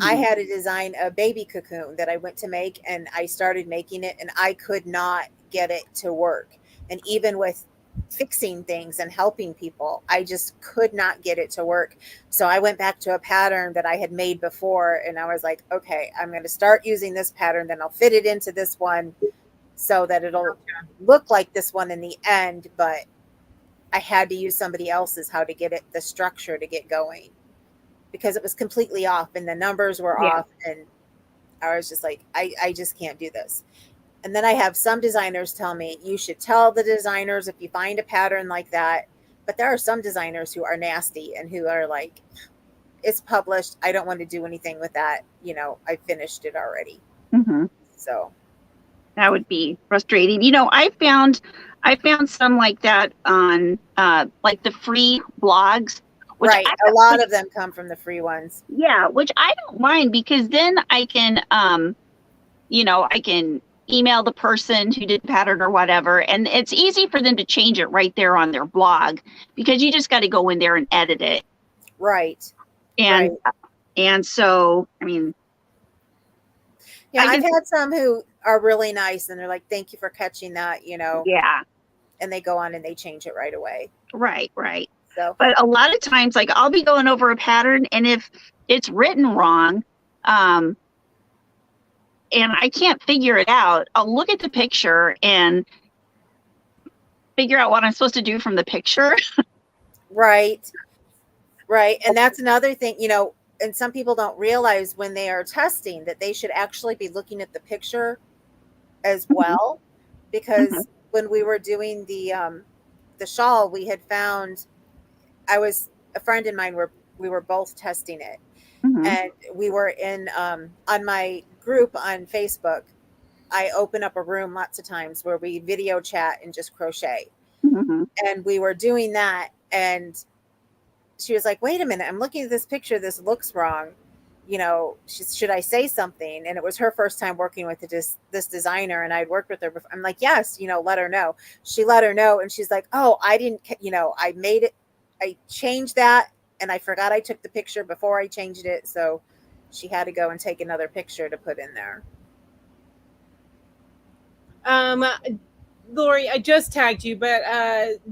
I had to design a baby cocoon that I went to make, and I started making it, and I could not get it to work. And even with fixing things and helping people, I just could not get it to work. So I went back to a pattern that I had made before, and I was like, okay, I'm going to start using this pattern, then I'll fit it into this one so that it'll look like this one in the end. But I had to use somebody else's how to get it, the structure to get going, because it was completely off and the numbers were off. And I was just like, I just can't do this. And then I have some designers tell me, you should tell the designers if you find a pattern like that. But there are some designers who are nasty and who are like, it's published, I don't want to do anything with that. You know, I finished it already. So that would be frustrating. You know, I found some like that on like the free blogs. Which a lot of them come from the free ones. Yeah, which I don't mind, because then I can, you know, I can email the person who did the pattern or whatever, and it's easy for them to change it right there on their blog, because you just got to go in there and edit it. Right. And so, I mean, yeah, I've had some who are really nice, and they're like, "Thank you for catching that," you know. Yeah. And they go on and they change it right away. Right. So, but a lot of times, like, I'll be going over a pattern, and if it's written wrong, and I can't figure it out, I'll look at the picture and figure out what I'm supposed to do from the picture. Right. And that's another thing, you know, and some people don't realize when they are testing that they should actually be looking at the picture as well, because when we were doing the shawl, we had found, a friend and mine we were both testing it, and we were in on my group on Facebook. I open up a room lots of times where we video chat and just crochet, and we were doing that, and she was like, wait a minute, I'm looking at this picture, this looks wrong, you know, should I say something? And it was her first time working with this designer, and I'd worked with her before. I'm like, yes, you know, let her know. She let her know, and she's like, oh, I didn't, you know, I made it, I changed that, and I forgot I took the picture before I changed it, so she had to go and take another picture to put in there. Lori, I just tagged you, but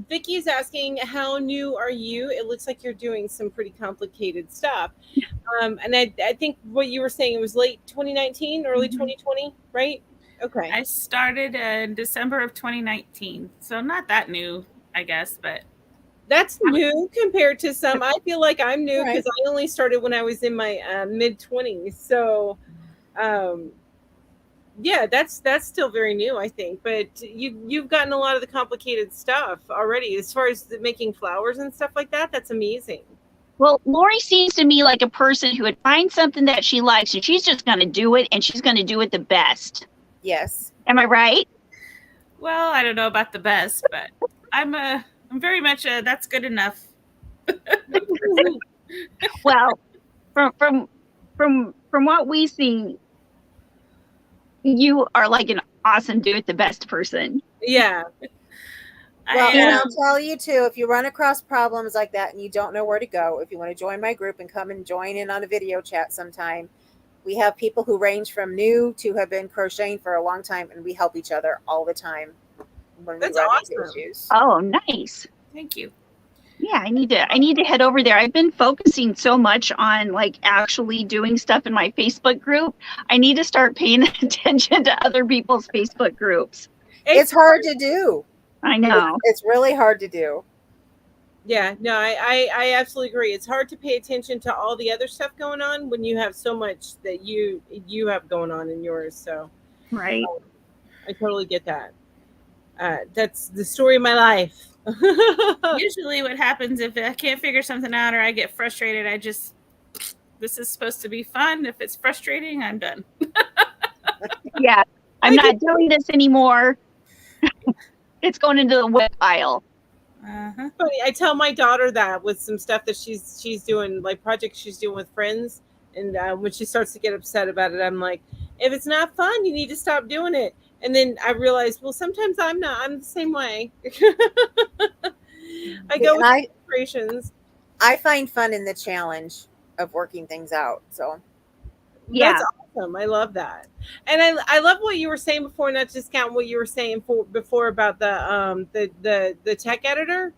Vicki is asking, how new are you? It looks like you're doing some pretty complicated stuff. And I think what you were saying, it was late 2019, early 2020, right? Okay. I started in December of 2019, so not that new, I guess, but that's new compared to some. I feel like I'm new because I only started when I was in my mid-20s. So, Yeah, that's still very new, I think. But you've gotten a lot of the complicated stuff already, as far as making flowers and stuff like that. That's amazing. Well, Lori seems to me like a person who would find something that she likes and she's just going to do it, and she's going to do it the best. Yes. Am I right? Well, I don't know about the best, but I'm very much a that's good enough. Well, from what we see, you are like an awesome do it the best person. Yeah. Well, and I'll tell you too, if you run across problems like that and you don't know where to go, if you want to join my group and come and join in on a video chat sometime, we have people who range from new to have been crocheting for a long time, and we help each other all the time when That's we run awesome. into issues. Oh, nice. Thank you. Yeah, I need to head over there. I've been focusing so much on like actually doing stuff in my Facebook group. I need to start paying attention to other people's Facebook groups. It's hard to do. I know. It's really hard to do. Yeah, no, I absolutely agree. It's hard to pay attention to all the other stuff going on when you have so much that you have going on in yours. So, right. I totally get that. That's the story of my life. Usually what happens if I can't figure something out or I get frustrated, this is supposed to be fun. If it's frustrating, I'm done. Yeah, I'm not doing this anymore. It's going into the whip pile. Funny, I tell my daughter that with some stuff that she's doing, like projects she's doing with friends, and when she starts to get upset about it, I'm like, if it's not fun, you need to stop doing it. And then I realized, well, sometimes I'm the same way. I go with frustrations. I find fun in the challenge of working things out. So yeah, that's awesome. I love that. And I love what you were saying before, not to discount what you were saying before about the tech editor.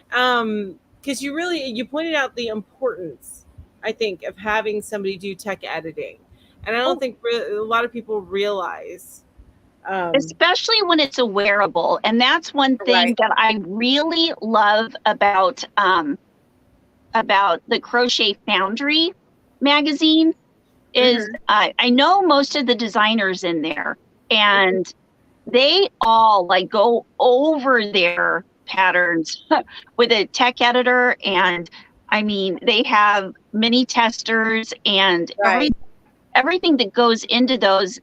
Because you pointed out the importance, I think, of having somebody do tech editing. And I don't think a lot of people realize. Especially when it's a wearable. And that's one thing that I really love about the Crochet Foundry magazine is I know most of the designers in there, and they all like go over their patterns with a tech editor. And I mean, they have mini testers and everything that goes into those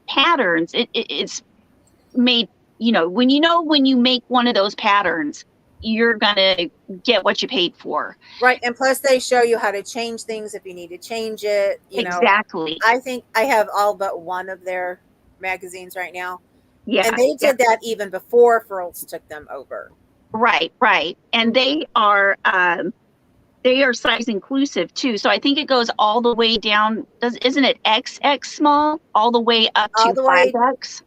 patterns. It's made, when you make one of those patterns, you're gonna get what you paid for. Right. And plus they show you how to change things if you need to change it. Exactly. I think I have all but one of their magazines right now. Yeah. And they did that even before Furls took them over. Right. And they are size inclusive too. So I think it goes all the way down. Isn't it XX small all the way up to 5X?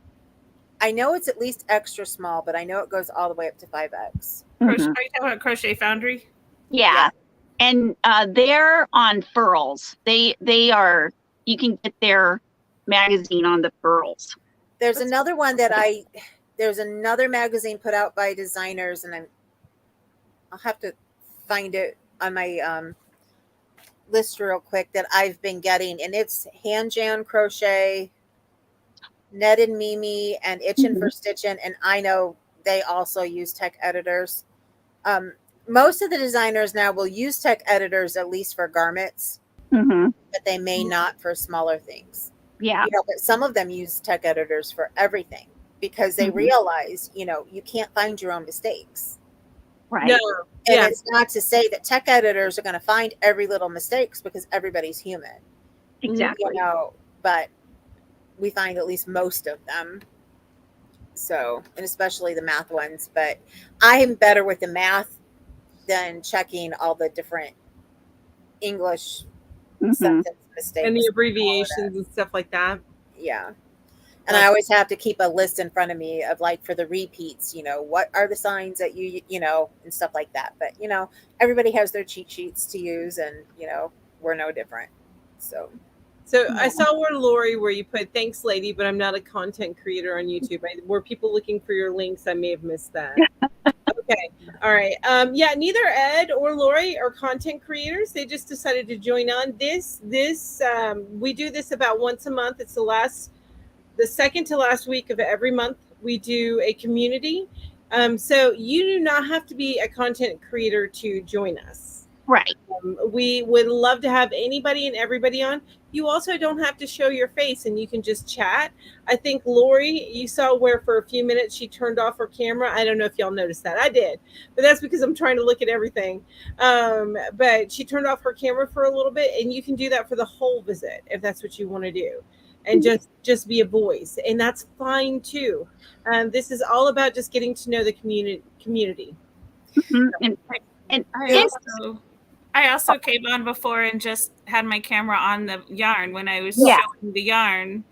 I know it's at least extra small, but I know it goes all the way up to 5X. Are you talking about Crochet Foundry? Yeah. And they're on Furls. They are, you can get their magazine on the Furls. There's another one there's another magazine put out by designers, and I'll have to find it on my list real quick, that I've been getting, and it's Hand Jan Crochet, Ned and Mimi, and Itchin' for Stitchin', and I know they also use tech editors. Most of the designers now will use tech editors at least for garments, but they may not for smaller things. Yeah. But some of them use tech editors for everything because they realize, you can't find your own mistakes. Right. No. And it's not to say that tech editors are going to find every little mistakes, because everybody's human. Exactly. But we find at least most of them. So, and especially the math ones. But I am better with the math than checking all the different English sentence mistakes. And the abbreviations and stuff like that. Yeah. And I always have to keep a list in front of me of, like, for the repeats, what are the signs that you and stuff like that. But, everybody has their cheat sheets to use, and, we're no different. So I saw where you put, thanks, lady, but I'm not a content creator on YouTube. Were people looking for your links? I may have missed that. Okay. All right. Neither Ed or Lori are content creators. They just decided to join on. We do this about once a month. It's the last the second to last week of every month, we do a community. So you do not have to be a content creator to join us. Right. We would love to have anybody and everybody on. You also don't have to show your face, and you can just chat. I think Lori, you saw where for a few minutes she turned off her camera. I don't know if y'all noticed that. I did, but that's because I'm trying to look at everything. But she turned off her camera for a little bit, and you can do that for the whole visit if that's what you want to do, and just be a voice, and that's fine too. This is all about just getting to know the community. Mm-hmm. And I also came on before and just had my camera on the yarn when I was showing the yarn,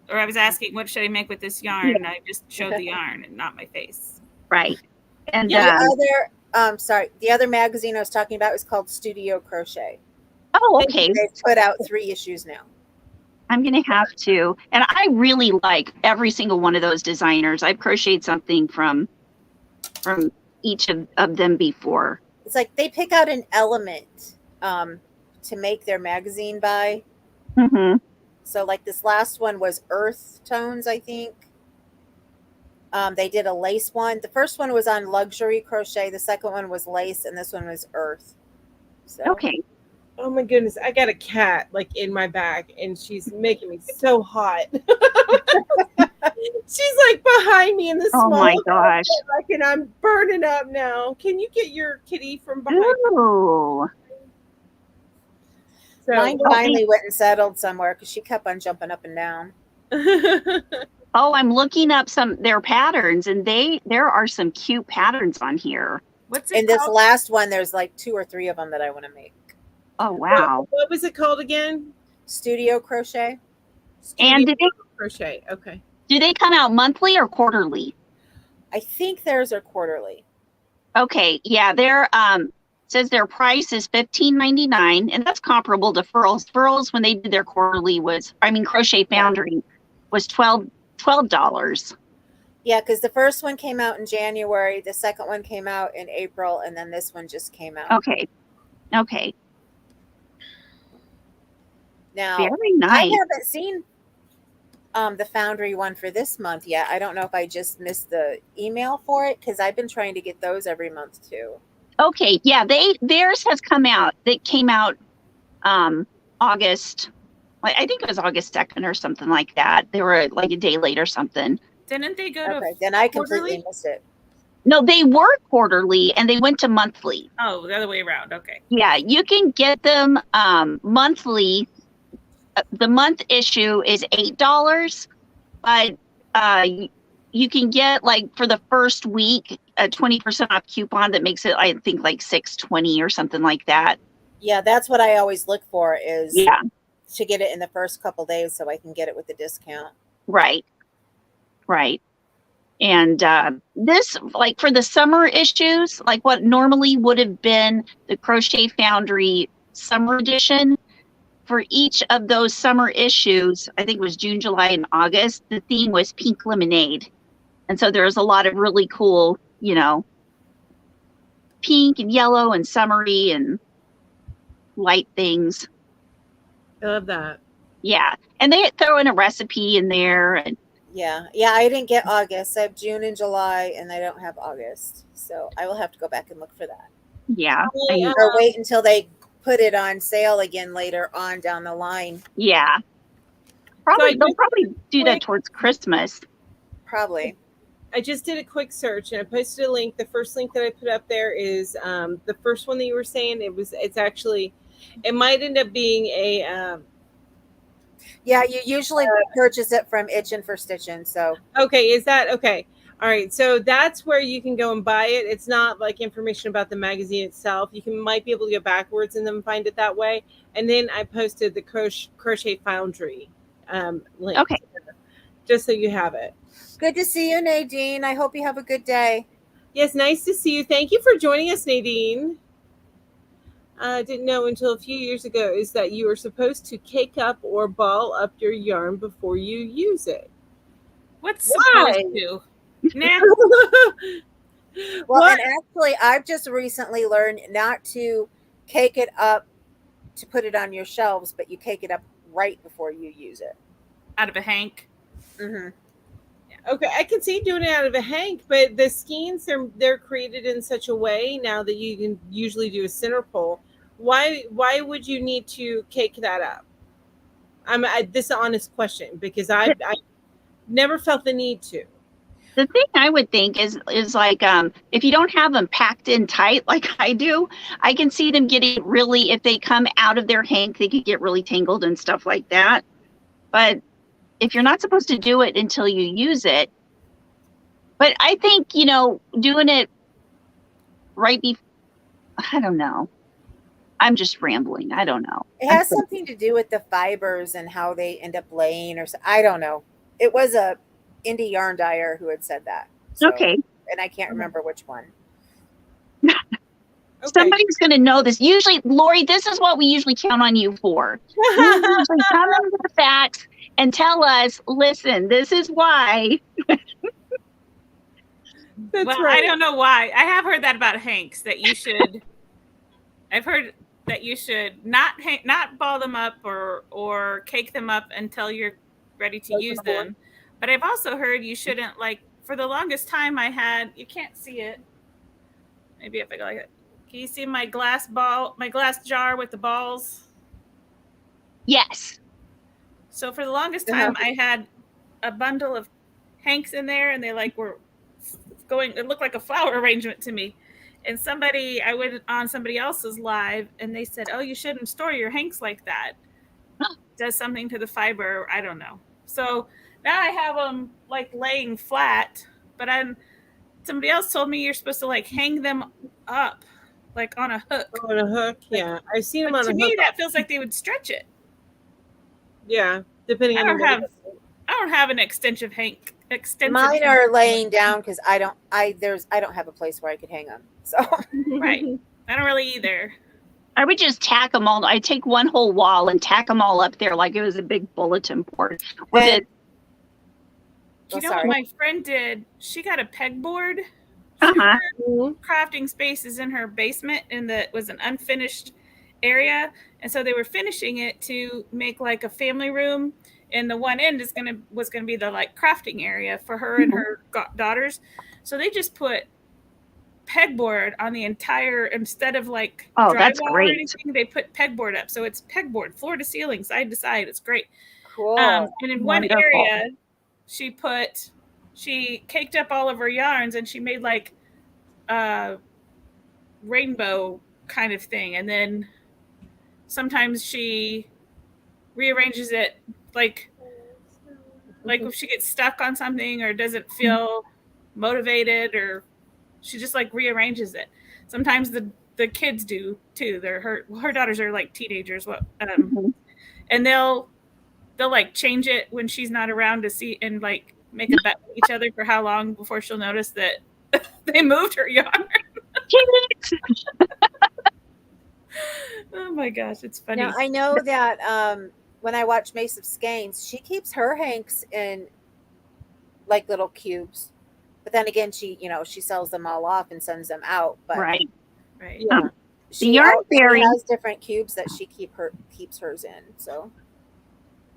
or I was asking what should I make with this yarn. And I just showed the yarn and not my face. Right. And the other magazine I was talking about was called Studio Crochet. Oh, okay. They put out 3 issues now. I'm going to have to. And I really like every single one of those designers. I've crocheted something from each of them before. It's like they pick out an element to make their magazine by. Mm-hmm. So like this last one was earth tones, I think. They did a lace one. The first one was on luxury crochet. The second one was lace, and this one was earth. So. Okay. Oh my goodness, I got a cat like in my back, and she's making me so hot. She's like behind me in the small. Oh my gosh! Like, and I'm burning up now. Can you get your kitty from behind? Ooh. So, mine finally went and settled somewhere because she kept on jumping up and down. Oh, I'm looking up their patterns, and there are some cute patterns on here. What's it in called? This last one, there's like 2 or 3 of them that I want to make. Oh wow! What was it called again? Studio Crochet. And Crochet. Okay. Do they come out monthly or quarterly? I think theirs are quarterly. Okay, yeah, they're says their price is $15.99, and that's comparable to Furls. Furls, when they did their quarterly, Crochet Foundry was $12. Yeah, because the first one came out in January, the second one came out in April, and then this one just came out. Okay. Now, very nice. I haven't seen the Foundry one for this month yet. I don't know if I just missed the email for it, because I've been trying to get those every month too. Okay, yeah, theirs has come out. It came out August. I think it was August 2nd or something like that. They were like a day late or something. Didn't they go to then I completely quarterly? missed it. No, they were quarterly and they went to monthly. Oh, the other way around. Okay. Yeah, you can get them monthly. The month issue is $8, but you can get like for the first week a 20% off coupon that makes it, I think, like $6.20 or something like that. Yeah, that's what I always look for is to get it in the first couple days so I can get it with the discount. Right. And this, like for the summer issues, like what normally would have been the Crochet Foundry summer edition, for each of those summer issues, I think it was June, July, and August, the theme was pink lemonade. And so there's a lot of really cool, pink and yellow and summery and light things. I love that. Yeah. And they throw in a recipe in there. And Yeah, I didn't get August. I have June and July, and I don't have August. So I will have to go back and look for that. Yeah. Or wait until they put it on sale again later on down the line. Yeah. They'll probably do that towards Christmas. Probably. I just did a quick search and I posted a link. The first link that I put up there is the first one that you were saying. It might end up being a yeah, you usually purchase it from Itchin' for Stitchin'. So okay, is that okay? All right, so that's where you can go and buy it. It's not like information about the magazine itself. You might be able to go backwards and then find it that way. And then I posted the Crochet Foundry link. Okay, just so you have it. Good to see you, Nadine. I hope you have a good day. Yes, nice to see you. Thank you for joining us, Nadine. I didn't know until a few years ago is that you are supposed to cake up or ball up your yarn before you use it. What's supposed to? Nah. Well, and actually, I've just recently learned not to cake it up to put it on your shelves, but you cake it up right before you use it. Out of a hank. Mm-hmm. Okay, I can see doing it out of a hank, but the skeins they're created in such a way now that you can usually do a center pole. Why would you need to cake that up? This is an honest question because I never felt the need to. The thing I would think is like if you don't have them packed in tight like I do, I can see them getting really, if they come out of their hank, they could get really tangled and stuff like that. But if you're not supposed to do it until you use it, but I think, doing it right before, I don't know. I'm just rambling. I don't know. It has something to do with the fibers and how they end up laying, or I don't know. It was a indie yarn dyer who had said that. So, Okay. And I can't remember which one. Okay. Somebody's going to know this. Usually, Lori, this is what we usually count on you for. You usually come in with the facts and tell us, listen, this is why. That's Well, right. I don't know why. I have heard that about hanks, that you should. I've heard that you should not ball them up or cake them up until you're ready to use them. But I've also heard you shouldn't, like, for the longest time I had, you can't see it. Maybe if I go like that. Can you see my glass jar with the balls? Yes. So for the longest time I had a bundle of hanks in there, and they were going, it looked like a flower arrangement to me. And I went on somebody else's live and they said, oh, you shouldn't store your hanks like that. Does something to the fiber. I don't know. So now I have them laying flat, but somebody else told me you're supposed to hang them up on a hook. On a hook, yeah. I've seen them on a hook. To me, that feels like they would stretch it. Yeah, depending on I don't have an extensive hank. Mine are laying down because I don't have a place where I could hang them. So right, I don't really either. I would just tack them all. I take one whole wall and tack them all up there like it was a big bulletin board. What my friend did? She got a pegboard. Uh-huh. Crafting space is in her basement, and it was an unfinished area, and so they were finishing it to make a family room. And the one end was gonna be the crafting area for her and her daughters. So they just put pegboard on the entire, instead of that's great. or anything, they put pegboard up. So it's pegboard, floor to ceiling, side to side. It's great. Cool. And in Wonderful. one area, she caked up all of her yarns, and she made a rainbow kind of thing. And then sometimes she rearranges it if she gets stuck on something or doesn't feel motivated, or she just rearranges it. Sometimes the kids do too. Her daughters are teenagers. And they'll change it when she's not around to see, and make a bet with each other for how long before she'll notice that they moved her yarn. Oh my gosh, it's funny. Now I know that when I watch Mace of Skeins, she keeps her hanks in little cubes, but then again, she sells them all off and sends them out. But Right. Yeah, The Yarn Faerie has different cubes that she keeps hers in. So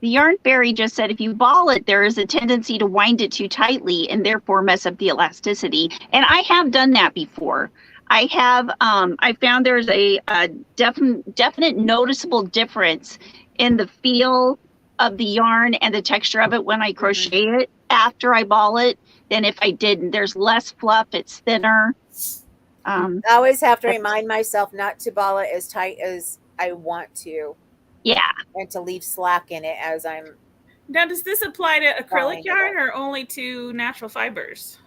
the Yarn Faerie just said if you ball it, there is a tendency to wind it too tightly and therefore mess up the elasticity. And I have done that before. I have. I found there's a definite noticeable difference in the feel of the yarn and the texture of it when I crochet it after I ball it than if I didn't. There's less fluff. It's thinner. I always have to remind myself not to ball it as tight as I want to. Yeah. And to leave slack in it as I'm. Now, does this apply to acrylic yarn or only to natural fibers?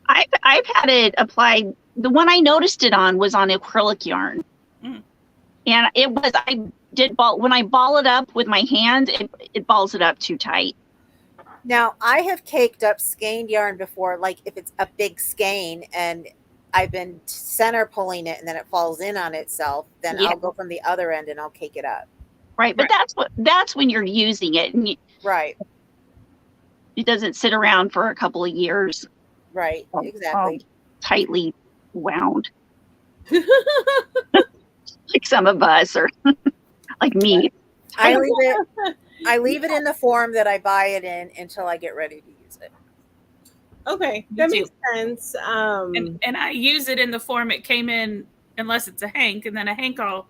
I've had it applied. The one I noticed it on was on acrylic yarn. And when I ball it up with my hand, it balls it up too tight. Now, I have caked up skeined yarn before, if it's a big skein and I've been center pulling it and then it falls in on itself, then I'll go from the other end and I'll cake it up. Right, but that's when you're using it. And right. It doesn't sit around for a couple of years. Right, exactly. Tightly wound. Like some of us, or like me. I leave it. I leave it in the form that I buy it in until I get ready to use it. Okay, Me that too. makes sense. And I use it in the form it came in, unless it's a hank, and then a hank I'll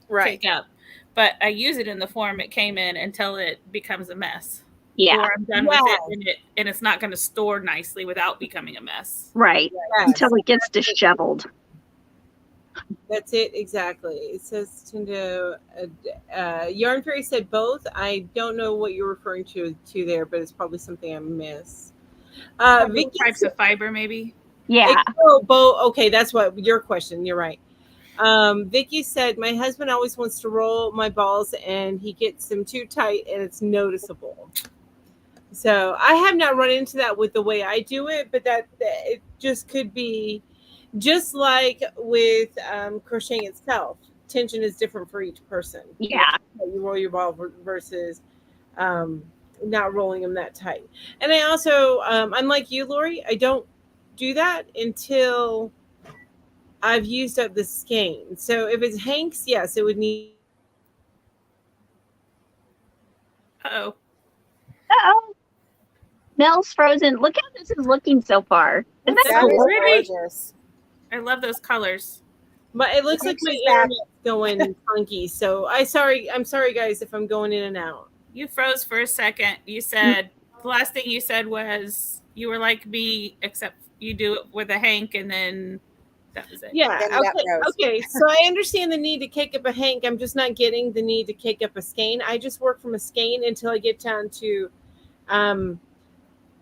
Right. take up. But I use it in the form it came in until it becomes a mess. Yeah, Or I'm done with it, and it's not going to store nicely without becoming a mess. right. Yes, Until it gets disheveled. that's it exactly. It says Tindo. Yarn Faerie said both. I don't know what you're referring to there, but it's probably something I miss. Vicky Types of fiber, maybe. Yeah. both. Okay, that's what your question. You're right. Vicky said, my husband always wants to roll my balls and he gets them too tight and it's noticeable. So I have not run into that with the way I do it, but that it just could be just like with crocheting itself. Tension is different for each person. Yeah. You roll your ball versus not rolling them that tight. And I also, unlike you, Lori, I don't do that until I've used up the skein. So if it's hanks, yes, it would need. Uh-oh. Uh-oh. Mel's frozen. Look how this is looking so far. Isn't that That cool? is Pretty. gorgeous. I love those colors. But it looks like my She's back. internet's going funky. So I'm sorry guys if I'm going in and out. You froze for a second. You said the last thing you said was you were like me, except you do it with a hank, and then that was it. Yeah. Then that froze. Okay. So I understand the need to kick up a hank. I'm just not getting the need to kick up a skein. I just work from a skein until I get down to,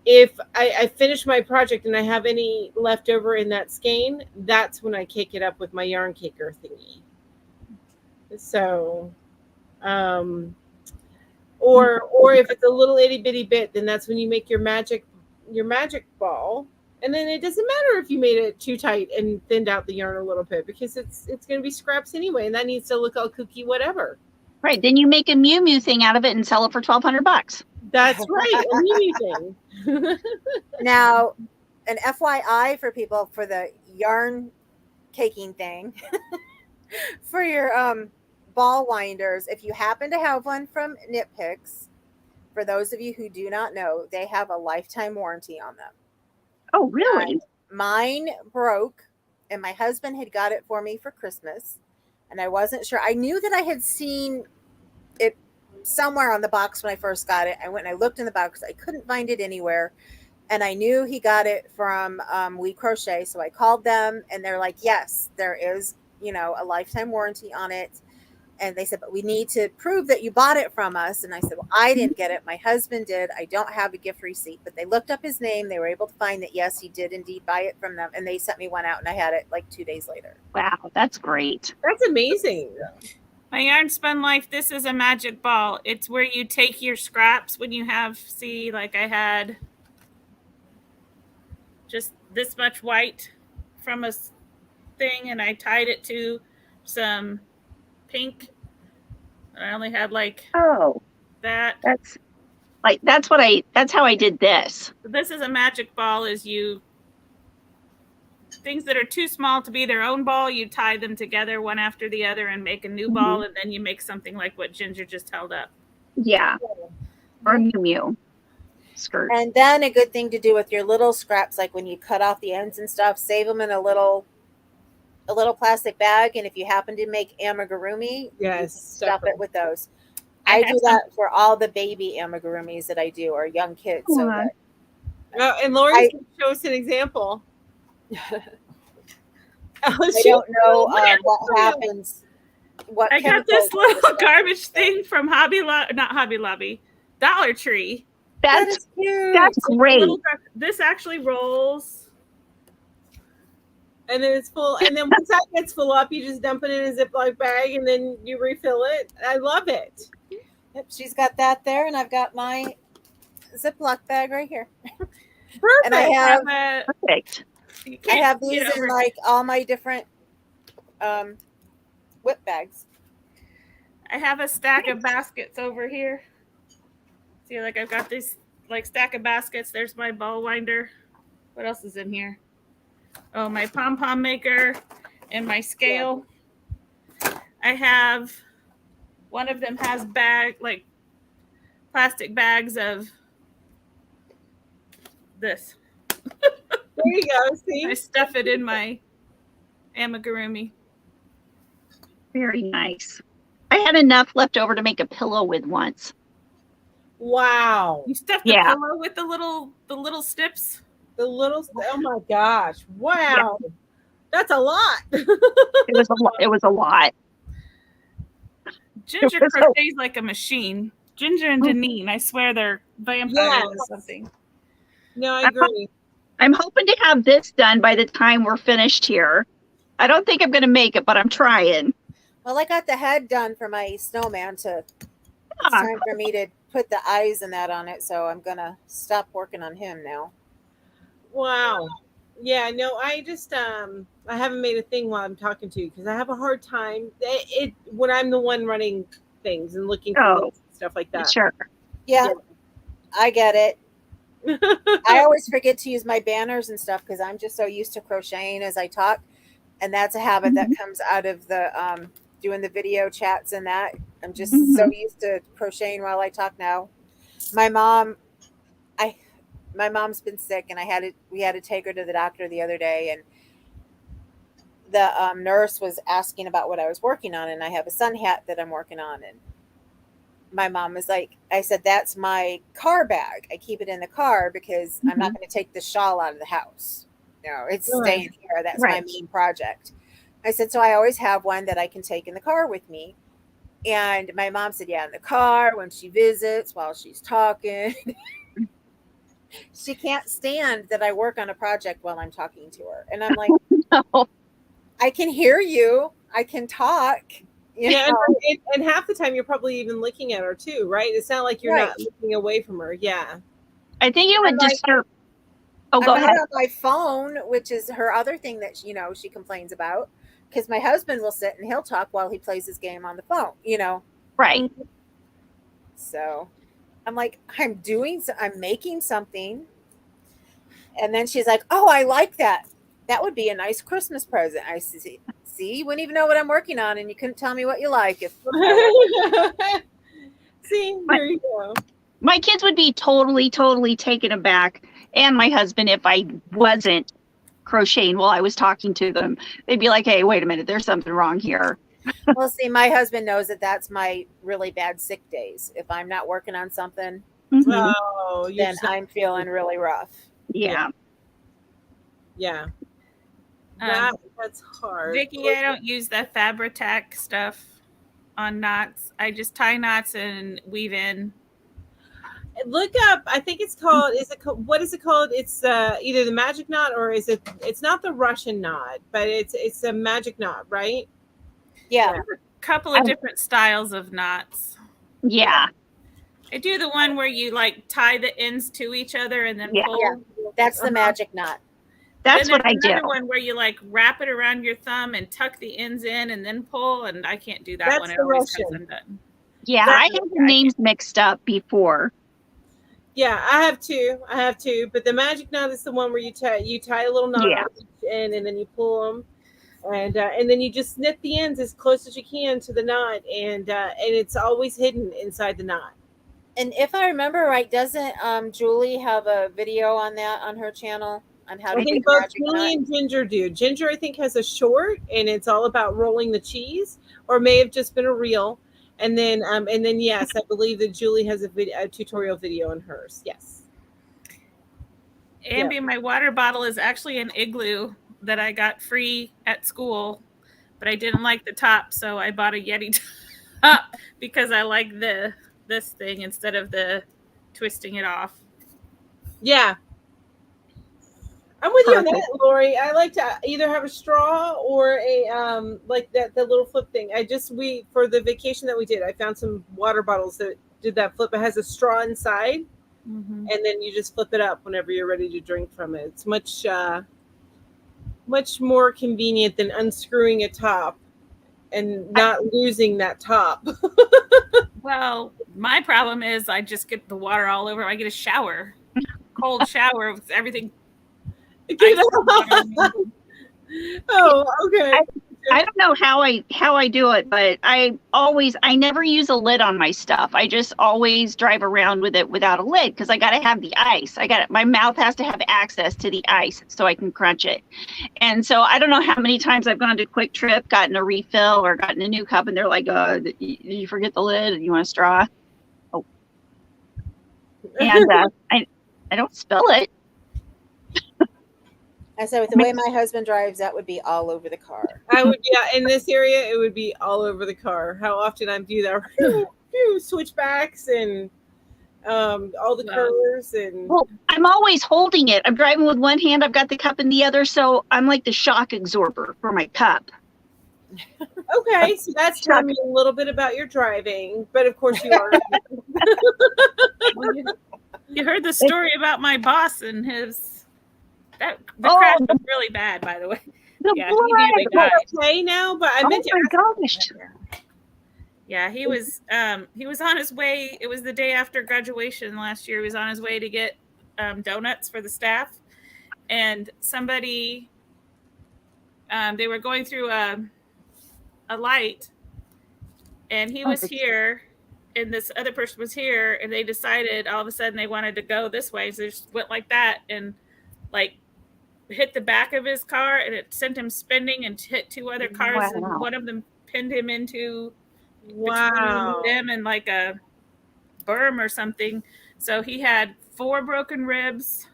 if I finish my project and I have any left over in that skein, that's when I kick it up with my yarn kicker thingy. So, or if it's a little itty bitty bit, then that's when you make your magic ball. And then it doesn't matter if you made it too tight and thinned out the yarn a little bit because it's going to be scraps anyway, and that needs to look all kooky, whatever. Right. Then you make a Mew Mew thing out of it and sell it for $1,200. That's right, a Mimi thing. Now, an FYI for people for the yarn caking thing for your ball winders, if you happen to have one from Knit Picks, for those of you who do not know, they have a lifetime warranty on them. Oh, really? Mine broke, and my husband had got it for me for Christmas, and I wasn't sure. I knew that I had seen it somewhere on the box when I first got it. I went and I looked in the box. I couldn't find it anywhere, and I knew he got it from We Crochet, so I called them, and they're like, yes, there is, a lifetime warranty on it. And they said, but we need to prove that you bought it from us. And I said, well, I didn't get it. My husband did. I don't have a gift receipt. But they looked up his name. They were able to find that, yes, he did indeed buy it from them. And they sent me one out, and I had it like 2 days later. Wow, that's great. That's amazing. My Yarn Spun Life, this is a magic ball. It's where you take your scraps when you have, like I had just this much white from a thing, and I tied it to some pink. I only had like that. That's how I did this. This is a magic ball. Is you things that are too small to be their own ball, you tie them together one after the other and make a new ball, and then you make something like what Ginger just held up. Yeah. Or Mew Mew skirt. And then a good thing to do with your little scraps, like when you cut off the ends and stuff, save them in a little plastic bag, and if you happen to make amigurumi, Yes, stuff it with those. I do that for all the baby amigurumis that I do, or young kids. So that and Lori's going to show us an example. I don't know what happens. I got this little garbage thing from not Hobby Lobby, Dollar Tree. That's cute. That's great. This actually rolls. And then it's full. And then once that gets full up, you just dump it in a Ziploc bag and then you refill it. I love it. Yep, she's got that there, and I've got my Ziploc bag right here. Perfect. And I have Perfect. I have these in like all my different whip bags. I have a stack of baskets over here. See, like I've got this like stack of baskets. There's my ball winder. What else is in here? Oh, my pom-pom maker and my scale. Yeah. I have one of them has plastic bags of this. There you go. See? I stuff it in my amigurumi. Very nice. I had enough left over to make a pillow with once. Wow. You stuff the Yeah. pillow with the little snips. The little, oh my gosh. Wow. Yeah. That's a lot. It was a lot. Ginger crochets like a machine. Ginger and Deneen, I swear they're vampires or something. No, I agree. I'm hoping to have this done by the time we're finished here. I don't think I'm going to make it, but I'm trying. Well, I got the head done for my snowman it's time for me to put the eyes and that on it, so I'm going to stop working on him now. Wow. Yeah, no, I just I haven't made a thing while I'm talking to you because I have a hard time when I'm the one running things and looking for stuff like that. Sure. Yeah. I get it. I always forget to use my banners and stuff because I'm just so used to crocheting as I talk, and that's a habit that comes out of the doing the video chats and that. I'm just so used to crocheting while I talk now. My mom's been sick, and we had to take her to the doctor the other day, and the nurse was asking about what I was working on, and I have a sun hat that I'm working on, and my mom was like, I said, that's my car bag. I keep it in the car because I'm not going to take the shawl out of the house. No, it's staying here. That's my main project. I said, so I always have one that I can take in the car with me. And my mom said, yeah, in the car when she visits while she's talking. She can't stand that I work on a project while I'm talking to her. And I'm like, no. I can hear you. I can talk. Yeah, and half the time you're probably even looking at her too, right? It's not like you're not looking away from her. Yeah. I think it would disturb. Oh, go ahead. On my phone, which is her other thing that she complains about, because my husband will sit and he'll talk while he plays his game on the phone. Right. So I'm like, I'm making something, and then she's like, "Oh, I like that. That would be a nice Christmas present." I see. You wouldn't even know what I'm working on, and you couldn't tell me what you like. See, there you go. My kids would be totally, totally taken aback, and my husband, if I wasn't crocheting while I was talking to them. They'd be like, "Hey, wait a minute, there's something wrong here." Well, see, my husband knows that that's my really bad sick days. If I'm not working on something, then I'm feeling really rough. Yeah. Yeah. That's hard. Vicki, I don't use the Fabri-Tac stuff on knots. I just tie knots and weave in. Look up, I think it's called, what is it called? It's either the magic knot or it's not the Russian knot, but it's a magic knot, right? Yeah. There's a couple of different styles of knots. Yeah. I do the one where you like tie the ends to each other and then pull. Yeah. That's the magic knot. That's what I do. Another one where you like wrap it around your thumb and tuck the ends in and then pull, and I can't do that one. It always comes undone. Yeah, I have the names mixed up before. Yeah, I have two. But the magic knot is the one where you tie a little knot on each end, and then you pull them, and then you just snip the ends as close as you can to the knot, and it's always hidden inside the knot. And if I remember right, doesn't Julie have a video on that on her channel on how to I think both Julie and Ginger do. Ginger, I think, has a short, and it's all about rolling the cheese, or may have just been a reel. And then yes, I believe that Julie has a tutorial video on hers. Yes. Ambi, my water bottle is actually an Igloo that I got free at school, but I didn't like the top, so I bought a Yeti top because I like this thing instead of the twisting it off. Yeah. I'm with you on that, Lori. I like to either have a straw or a like the little flip thing. For the vacation that we did, I found some water bottles that did that flip. It has a straw inside, and then you just flip it up whenever you're ready to drink from it. It's much more convenient than unscrewing a top and not losing that top. Well, my problem is I just get the water all over. I get a shower, cold shower with everything. Oh, okay. I don't know how I do it, but I never use a lid on my stuff. I just always drive around with it without a lid because I got to have the ice. My mouth has to have access to the ice so I can crunch it. And so I don't know how many times I've gone to Quick Trip, gotten a refill or gotten a new cup, and they're like, did you forget the lid? You want a straw? Oh. And I don't spill it. I said, with the way my husband drives, that would be all over the car. I would, in this area, it would be all over the car. How often I do that, switchbacks and all the curves and. Well, I'm always holding it. I'm driving with one hand. I've got the cup in the other, so I'm like the shock absorber for my cup. Okay, so that's telling me a little bit about your driving, but of course you are. You heard the story about my boss and his. The crash was really bad, by the way. Yeah, he nearly died. Okay now, but I meant to. Oh my gosh. Yeah, he was on his way. It was the day after graduation last year. He was on his way to get donuts for the staff, and somebody they were going through a light, and he was here, and this other person was here, and they decided all of a sudden they wanted to go this way, so they just went like that and like hit the back of his car, and it sent him spinning and hit two other cars, and one of them pinned him into between them and like a berm or something. So he had 4 broken ribs,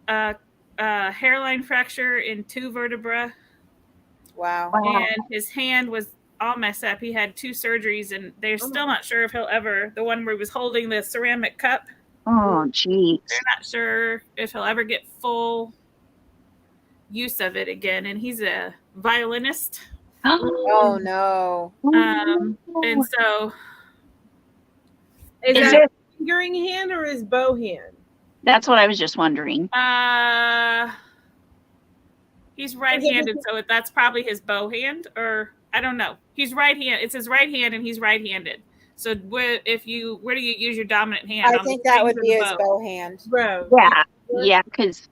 a hairline fracture in 2 vertebrae. Wow. And his hand was all messed up. He had 2 surgeries, and they're still not sure if he'll ever, the one where he was holding the ceramic cup. Oh, geez. They're not sure if he'll ever get full use of it again. And he's a violinist. Oh, no. And so. Is that his fingering hand or his bow hand? That's what I was just wondering. He's right-handed, so that's probably his bow hand, or I don't know. He's right-handed. It's his right hand, and he's right-handed. So where do you use your dominant hand? I think that would be his bow hand. Bro. Yeah, because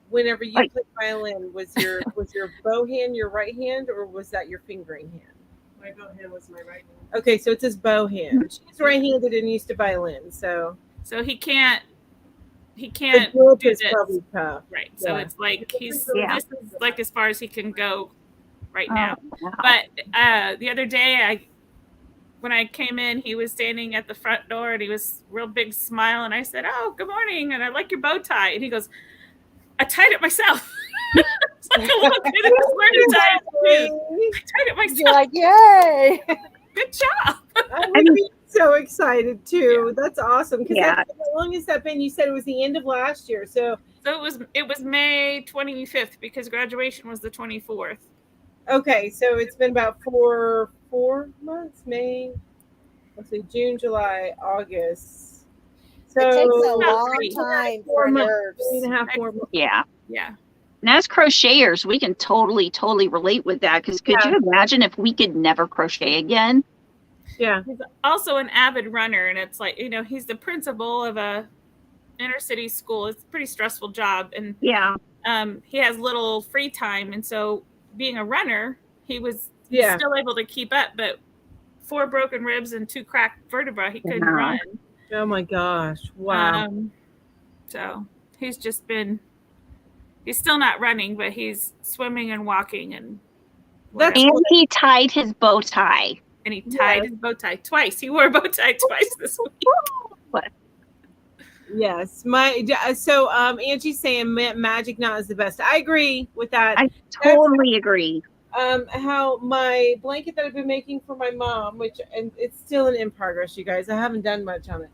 whenever you played violin, was your bow hand your right hand, or was that your fingering hand? My bow hand was my right hand. Okay, so it's his bow hand. She's right-handed and used to violin, so he can't do this. Probably tough. Right. So it's like this is like as far as he can go right now. Wow. But the other day when I came in, he was standing at the front door and he was real big smile, and I said, "Oh, good morning, and I like your bow tie." And he goes, "I tied it myself." It's like a little kid who's learning to tie it. I tied it myself. You're like, yay! Good job. I'm so excited too. That's awesome. Because how long has that been? You said it was the end of last year. So it was May 25th because graduation was the 24th. Okay, so it's been about four months. May, let's see, June, July, August. So it takes a long time for nerves. 3.5, 4 months. Yeah. Yeah. And as crocheters, we can totally relate with that. Because could you imagine if we could never crochet again? Yeah. He's also an avid runner, and it's like, he's the principal of a inner city school. It's a pretty stressful job, and he has little free time, and so being a runner, he was still able to keep up, but 4 broken ribs and 2 cracked vertebrae, he couldn't run. Oh my gosh. Wow. So he's still not running, but he's swimming and walking, and he tied his bow tie. And he tied his bow tie twice. He wore a bow tie twice this week. Yes. So Angie's saying magic knot is the best. I agree with that. I totally agree. How my blanket that I've been making for my mom, and it's still in progress, you guys. I haven't done much on it.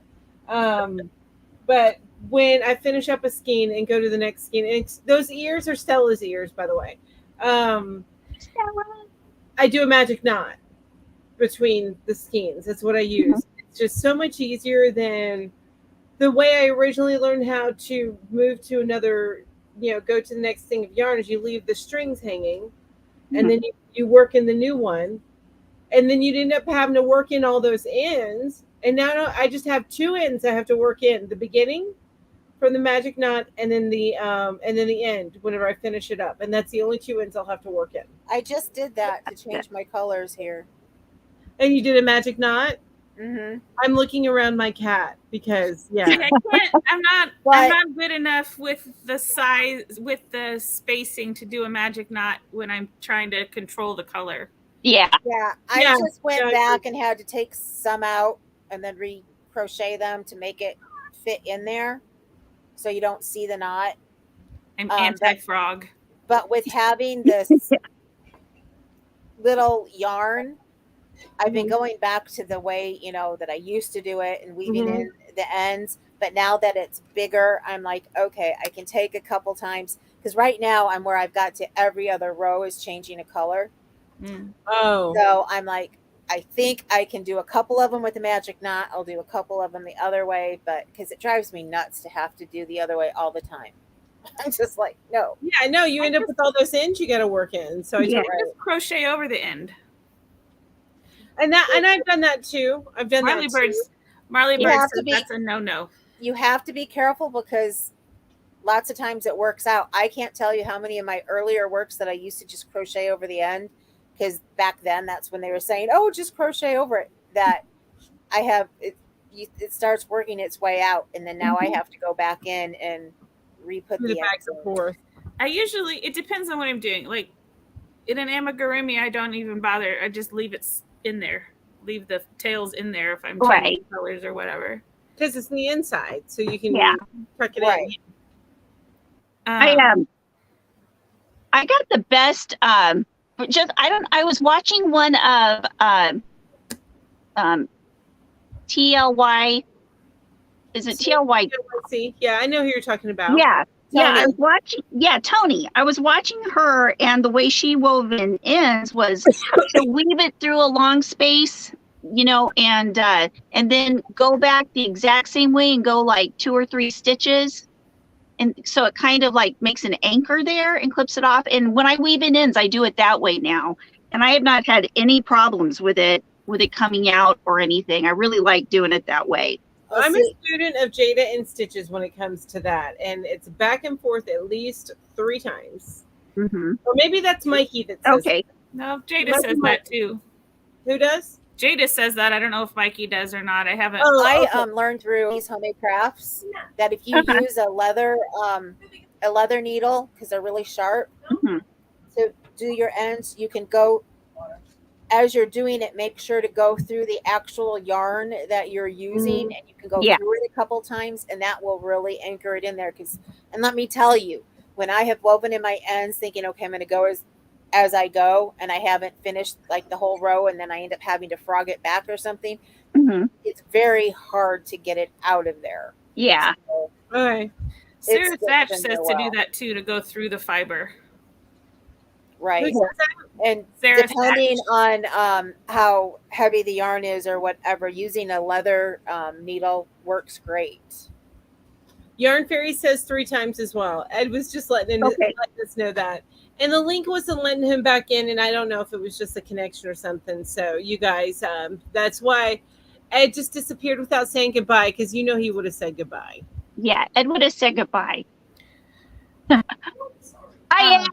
But when I finish up a skein and go to the next skein, and those ears are Stella's ears, by the way. I do a magic knot between the skeins. That's what I use. It's just so much easier than the way I originally learned how to move to another, go to the next thing of yarn is you leave the strings hanging and then you work in the new one, and then you'd end up having to work in all those ends. And now I just have 2 ends I have to work in, the beginning from the magic knot, and then the end whenever I finish it up, and that's the only 2 ends I'll have to work in. I just did that to change my colors here. And you did a magic knot. Mm-hmm. I'm looking around my cat because See, I can't. I'm not good enough with the size, with the spacing to do a magic knot when I'm trying to control the color. Yeah. Yeah, I just went back and had to take some out and then re-crochet them to make it fit in there, so you don't see the knot. I'm anti-frog. But with having this little yarn, I've been going back to the way, that I used to do it and weaving in the ends. But now that it's bigger, I'm like, okay, I can take a couple times. Because right now I'm where I've got to every other row is changing a color. Oh. So I'm like, I think I can do a couple of them with the magic knot. I'll do a couple of them the other way. But because it drives me nuts to have to do the other way all the time. I'm just like, no. Yeah, I know. You end up with all those ends you got to work in. So I just crochet over the end. And I've done that too. I've done Marley that Birds. too. Marley Birds said that's a no-no. You have to be careful because lots of times it works out. I can't tell you how many of my earlier works that I used to just crochet over the end, because back then that's when they were saying, oh, just crochet over it, that I have it starts working its way out, and then now I have to go back in and re-put the back and forth. It depends on what I'm doing. Like in an amigurumi, I don't even bother. I just leave it in there. Leave the tails in there if I'm changing colors or whatever. Because it's the inside, so you can tuck it in. I got the best. I was watching one of TLY. Is it TLY? Yeah, I know who you're talking about. Yeah. Tony. Yeah, I was watching. Yeah, Tony. I was watching her, and the way she wove in ends was to weave it through a long space, and then go back the exact same way and go like 2 or 3 stitches, and so it kind of like makes an anchor there and clips it off. And when I weave in ends, I do it that way now, and I have not had any problems with it coming out or anything. I really like doing it that way. I'm a student of Jada and Stitches when it comes to that, and it's back and forth at least 3 times. Or maybe that's Mikey that says that. No, Jada says that too. Who does? Jada says that. I don't know if Mikey does or not. I haven't. I learned through these homemade crafts that if you use a leather needle, because they're really sharp, to do your ends, you can go. As you're doing it, make sure to go through the actual yarn that you're using, and you can go through it a couple times, and that will really anchor it in there. And let me tell you, when I have woven in my ends thinking, okay, I'm going to go as I go, and I haven't finished like the whole row, and then I end up having to frog it back or something, it's very hard to get it out of there. Yeah. So, okay. Sarah Thatch says to do that too, to go through the fiber. Right. And depending on how heavy the yarn is or whatever, using a leather needle works great. Yarn Faerie says 3 times as well. Ed was just letting us know that. And the link wasn't letting him back in, and I don't know if it was just a connection or something. So you guys, that's why Ed just disappeared without saying goodbye, because he would have said goodbye. Yeah, Ed would have said goodbye. I am.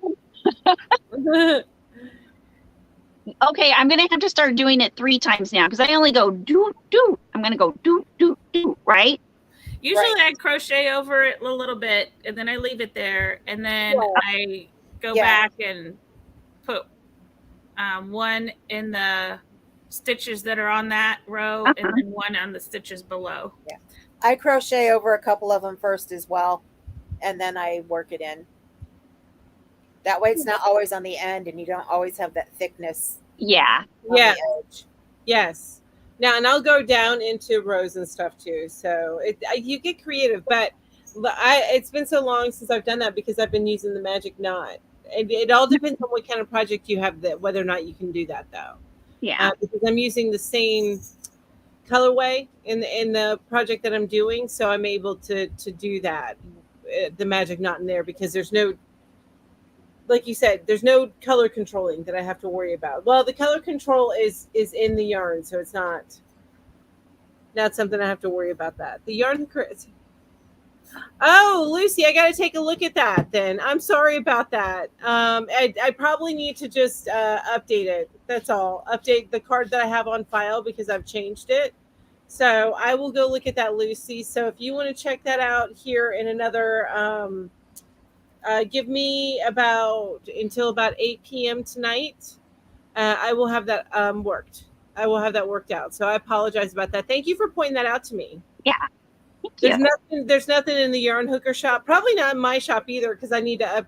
Okay, I'm gonna have to start doing it 3 times now, because I only go do. I'm gonna go do, right? Usually I crochet over it a little bit, and then I leave it there, and then I go back and put one in the stitches that are on that row, and then one on the stitches below. Yeah, I crochet over a couple of them first as well, and then I work it in. That way it's not always on the end, and you don't always have that thickness. Yeah. On the edge. Yes. Now, and I'll go down into rows and stuff too. So you get creative, but it's been so long since I've done that because I've been using the magic knot. It all depends on what kind of project you have, whether or not you can do that though. Yeah. Because I'm using the same colorway in the project that I'm doing, so I'm able to do that, the magic knot in there, because there's no, like you said, there's no color controlling that I have to worry about. Well, the color control is in the yarn, so it's not something I have to worry about that. The yarn, Oh, Lucy, I got to take a look at that then. I'm sorry about that. I probably need to just update it. That's all. Update the card that I have on file because I've changed it. So I will go look at that, Lucy. So if you want to check that out here in another, give me until about 8 p.m. tonight. I will have that worked. I will have that worked out. So I apologize about that. Thank you for pointing that out to me. Yeah. Thank you. There's nothing in the yarn hooker shop. Probably not in my shop either because I need to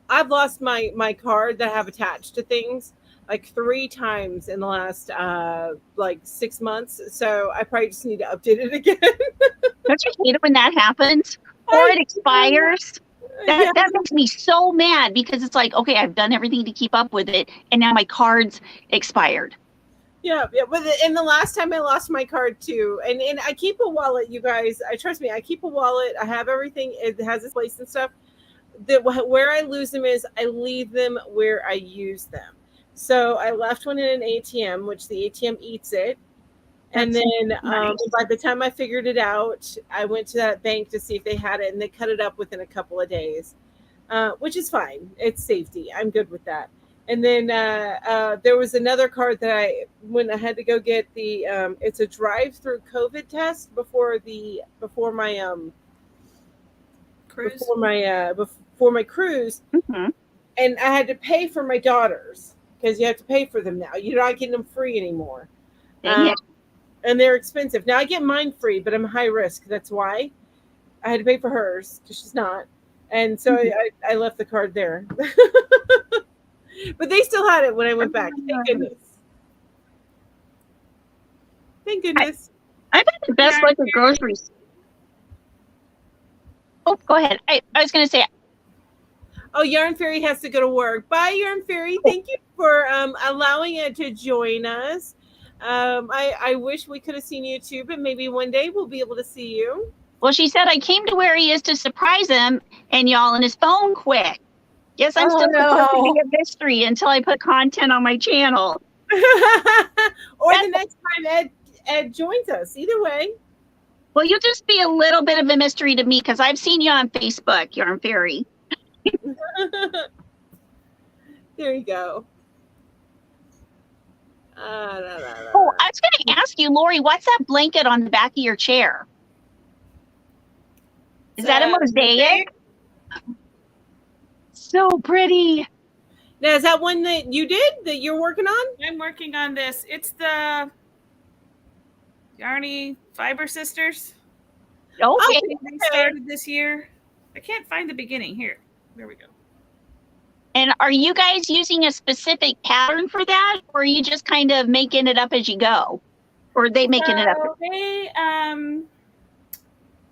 I've lost my card that I have attached to things like 3 times in the last like 6 months. So I probably just need to update it again. Don't you hate it when that happens? Or it expires? That makes me so mad because it's like, okay, I've done everything to keep up with it, and now my card's expired. Yeah. But and the last time I lost my card too, and I keep a wallet, you guys. Trust me, I keep a wallet. I have everything. It has its place and stuff. Where I lose them is I leave them where I use them. So I left one in an ATM, which the ATM eats it. And then nice. by the time I figured it out, I went to that bank to see if they had it, and they cut it up within a couple of days, which is fine. It's safety. I'm good with that. And then there was another card that when I had to go get the, it's a drive-through COVID test before my Cruise. before my cruise, Mm-hmm. and I had to pay for my daughters because you have to pay for them now. You're not getting them free anymore. Dang it. And they're expensive. Now I get mine free, but I'm high risk. That's why I had to pay for hers because she's not. And so I left the card there. But they still had it when I went back. Thank goodness. Thank goodness. I've had the best luck with groceries. Oh, go ahead. I was going to say, Oh, Yarn Faerie has to go to work. Bye, Yarn Faerie. Thank you for allowing it to join us. I wish we could have seen you too, but maybe one day we'll be able to see you. well, she said I came to where he is to surprise him, and y'all, and his phone quit. Yes, I'm still supposed to be a mystery until I put content on my channel. Or the next time Ed joins us. Either way. Well, you'll just be a little bit of a mystery to me because I've seen you on Facebook, Yarn Faerie. There you go. Oh, I was going to ask you, Lori, what's that blanket on the back of your chair? Is that a mosaic? So pretty. Now, is that one that you did that you're working on? I'm working on this. It's the Yarny Fiber Sisters. Okay. They started this year. I can't find the beginning. Here. There we go. And are you guys using a specific pattern for that, or are you just kind of making it up as you go? Or are they making it up?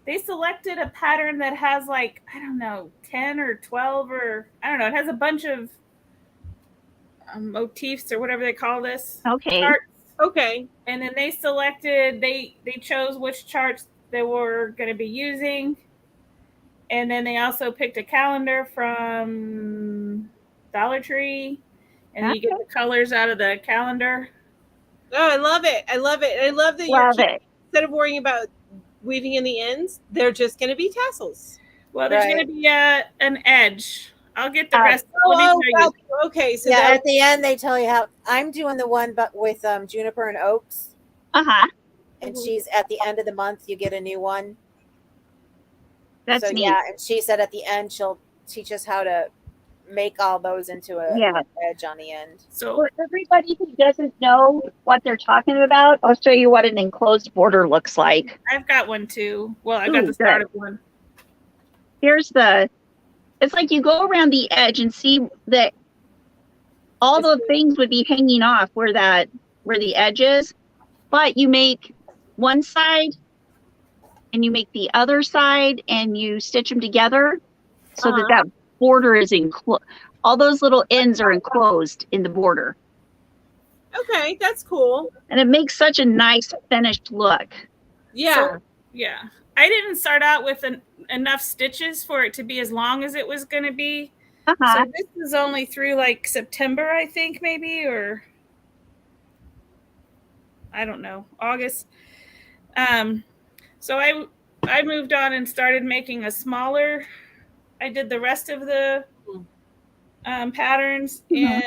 They selected a pattern that has like, I don't know, 10 or 12 or I don't know. It has a bunch of motifs or whatever they call this. Okay. Charts. Okay. And then they selected, they chose which charts they were going to be using. And then they also picked a calendar from Dollar Tree. And you get the colors out of the calendar. Oh, I love it. I love it. I love that instead of worrying about weaving in the ends, they're just going to be tassels. Well, there's going to be an edge. I'll get the rest. Okay. So at the end they tell you how. I'm doing the one, but with juniper and oaks. And she's at the end of the month. You get a new one. That's neat. Yeah, and she said at the end she'll teach us how to make all those into an edge on the end. So for everybody who doesn't know what they're talking about, I'll show you what an enclosed border looks like. I've got one too. Well, I've got the start of one. Here's it's like you go around the edge and see that all the things would be hanging off where the edge is, but you make one side and you make the other side and you stitch them together so that border is enclosed. All those little ends are enclosed in the border. Okay, that's cool. And it makes such a nice finished look. Yeah. Yeah. I didn't start out with enough stitches for it to be as long as it was going to be. So this is only through like September, I think, maybe, or I don't know, August. So I moved on and started making a smaller. I did the rest of the patterns in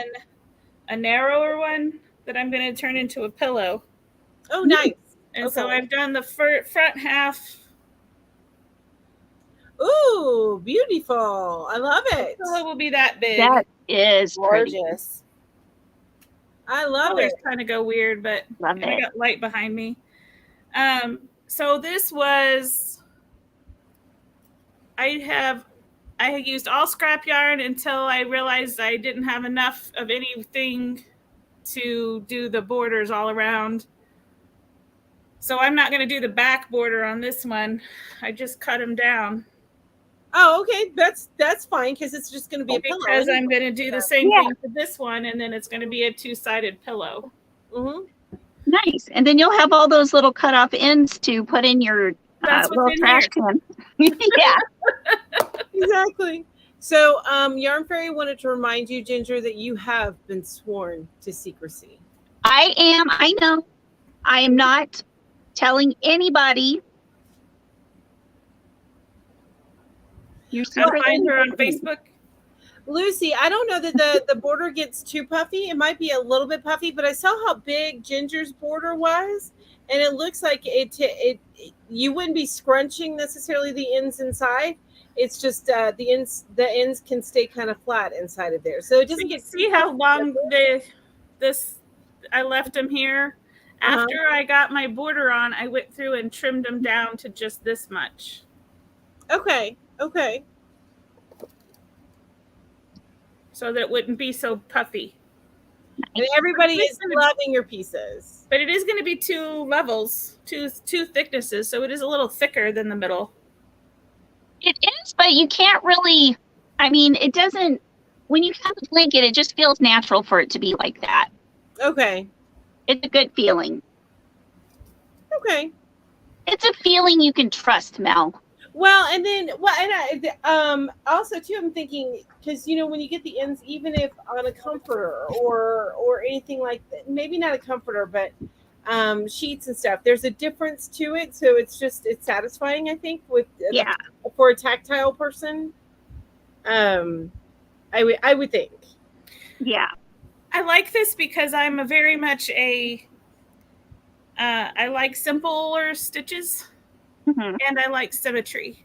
a narrower one that I'm going to turn into a pillow. Oh, nice. And so I've done the front half. Ooh, beautiful. I love it. The pillow will be that big. That is pretty. Gorgeous. I love Colors it. kind of go weird, but Love I it. got light behind me. So this was, I had used all scrap yarn until I realized I didn't have enough of anything to do the borders all around. So I'm not going to do the back border on this one. I just cut them down. Oh, okay. That's fine because it's just going to be a pillow. Because I'm going to do the same thing for this one, and then it's going to be a two-sided pillow. Mm-hmm. Nice. And then you'll have all those little cut off ends to put in your little trash can. Yeah. Exactly. So Yarn Faerie wanted to remind you, Ginger, that you have been sworn to secrecy. I know. I am not telling anybody. You're I'll find her on Facebook. Lucy, I don't know that the border gets too puffy. It might be a little bit puffy, but I saw how big Ginger's border was, and it looks like it you wouldn't be scrunching necessarily the ends inside. It's just the ends can stay kind of flat inside of there, so it doesn't get. See how long I left them here. After I got my border on, I went through and trimmed them down to just this much. Okay. So that it wouldn't be so puffy. And everybody is loving your pieces. But it is going to be two levels, two thicknesses, so it is a little thicker than the middle. It is, but you can't really, I mean, it doesn't, when you have a blanket, it just feels natural for it to be like that. Okay. It's a good feeling. Okay. It's a feeling you can trust, Mel. Well, and then, also too, I'm thinking, because, when you get the ends, even if on a comforter or anything like that, maybe not a comforter, but sheets and stuff, there's a difference to it. So it's satisfying, I think, for a tactile person. I would think. Yeah. I like this because I'm very much I like simpler stitches. Mm-hmm. And I like symmetry.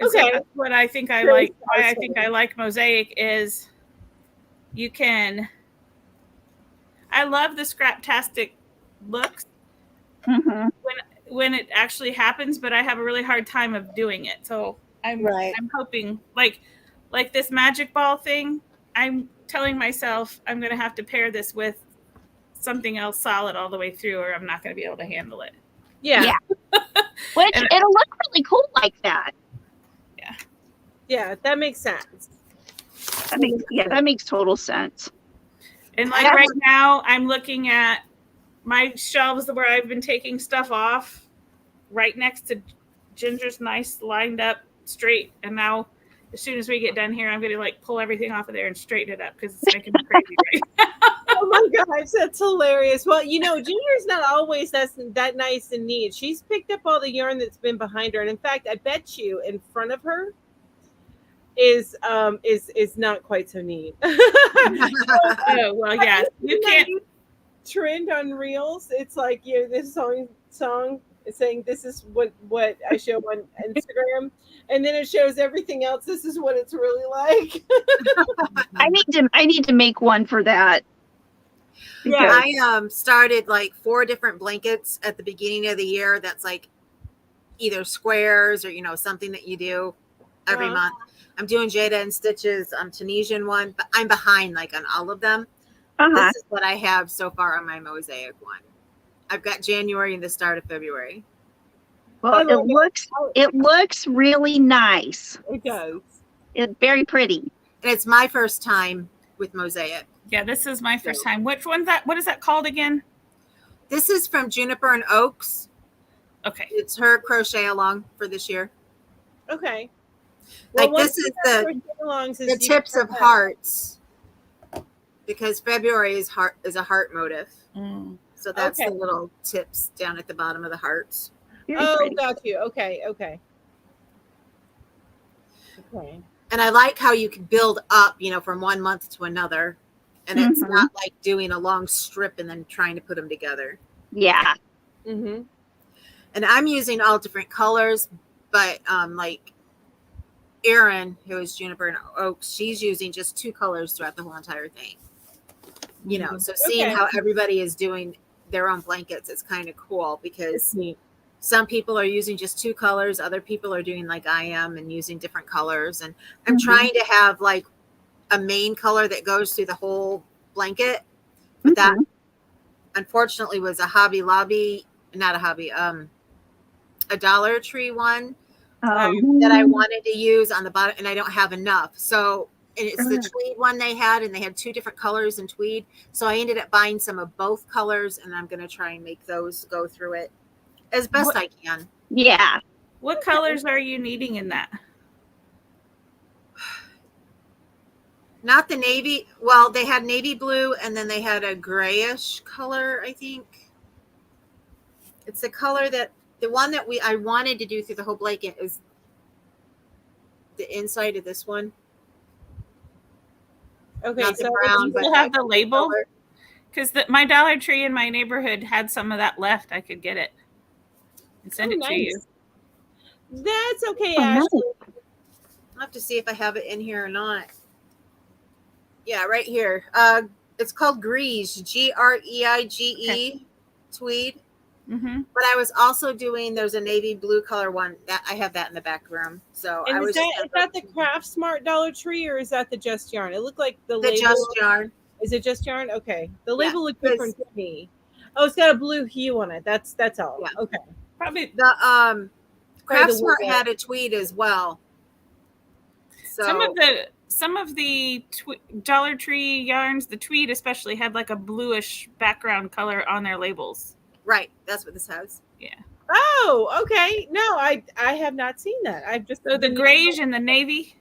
Okay. So that's what I think I like. Why I think I like mosaic is I love the scraptastic looks when it actually happens, but I have a really hard time of doing it. So I'm hoping like this magic ball thing, I'm telling myself I'm going to have to pair this with something else solid all the way through or I'm not going to be able to handle it. Yeah. Which it'll look really cool like that. Yeah, that makes sense. That makes total sense. And like right now, I'm looking at my shelves where I've been taking stuff off right next to Ginger's nice lined up straight. And now as soon as we get done here, I'm going to pull everything off of there and straighten it up because it's making me crazy right now. Oh my gosh, that's hilarious. Well, Ginger's not always that nice and neat. She's picked up all the yarn that's been behind her. And in fact, I bet you in front of her is not quite so neat. Oh, well, yeah. You can't trend on reels. It's like this song is saying this is what I show on Instagram, and then it shows everything else. This is what it's really like. I need to make one for that. Yeah, I started 4 different blankets at the beginning of the year. That's either squares or something that you do every month. I'm doing Jada and Stitches Tunisian one, but I'm behind on all of them. This is what I have so far on my mosaic one. I've got January and the start of February. Well, it looks really nice. It does. It's very pretty. And it's my first time with mosaic. Yeah, this is my first time. Which one's that? What is that called again? This is from Juniper and Oaks. Okay. It's her crochet along for this year. Okay. This is the tips of hearts, because February is a heart motif. So that's the little tips down at the bottom of the hearts. Very Oh, pretty. got you. Okay. And I like how you can build up, from one month to another. And it's Mhm. not like doing a long strip and then trying to put them together. Yeah. Mm-hmm. And I'm using all different colors, but like Erin, who is Juniper and Oaks, she's using just 2 colors throughout the whole entire thing. So seeing Okay. how everybody is doing their own blankets is kind of cool, because It's neat. some people are using just 2 colors, other people are doing like I am and using different colors. And I'm Mhm. trying to have like a main color that goes through the whole blanket, but that Mhm. unfortunately was a Hobby Lobby, not a hobby, a Dollar Tree one Oh. that I wanted to use on the bottom, and I don't have enough. So, and it's the Ugh. tweed one they had, and they had 2 different colors in tweed. So I ended up buying some of both colors, and I'm going to try and make those go through it as best What- I can. Yeah. What colors are you needing in that? Not the navy. Well, they had navy blue, and then they had a grayish color, I think. It's the color that the one that I wanted to do through the whole blanket is the inside of this one. Okay. Not the So brown, Do but you have the actual label? color. Because my Dollar Tree in my neighborhood had some of that left. I could get it and send it to you. That's okay, Oh, Ashley. nice. I'll have to see if I have it in here or not. Yeah, right here. It's called Greige, Greige, tweed. Mm-hmm. But I was also doing, there's a navy blue color one that I have that in the back room. So And I was is that the Craft Smart Dollar Tree, or is that the Just Yarn? It looked like the the label. Just Yarn. Is it Just Yarn? Okay. The Yeah, label looked different to me. Oh, it's got a blue hue on it. That's all. Yeah. Okay. Probably The Craft the Smart wool. had a tweed as well. So some of the Dollar Tree yarns, the tweed especially, had like a bluish background color on their labels. right, that's what this has. Oh, okay. No, I have not seen that. I've just So the grayish and the navy,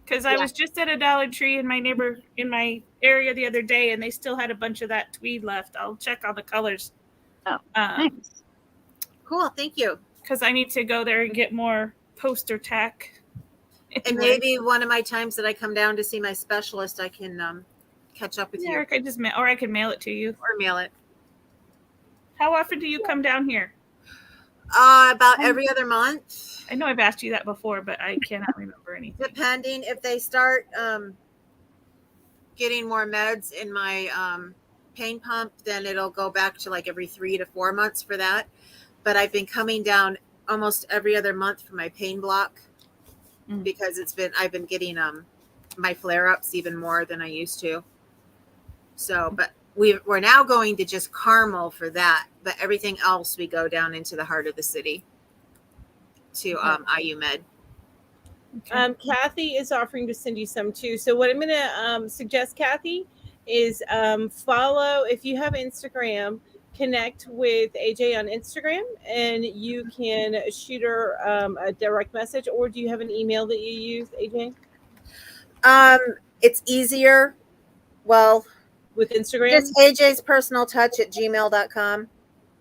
because I Yeah. was just at a Dollar Tree in my area the other day, and they still had a bunch of that tweed left. I'll check all the colors. Oh, nice. Cool, thank you. Because I need to go there and get more poster tack. And maybe one of my times that I come down to see my specialist, I can catch up with you Eric, I can mail it to you. or mail it. How often do you come down here? About every other month, I know I've asked you that before, but I cannot remember anything. depending if they start getting more meds in my pain pump, then it'll go back to like every 3 to 4 months for that. But I've been coming down almost every other month for my pain block because I've been getting my flare-ups even more than I used to. So, but we're now going to just Carmel for that, but everything else we go down into the heart of the city to IU Med. Kathy is offering to send you some too. So what I'm going to suggest, Kathy, is follow, if you have Instagram, connect with AJ on Instagram, and you can shoot her a direct message. Or do you have an email that you use, AJ? It's easier. Well, with Instagram? Just AJ's Personal Touch at gmail.com.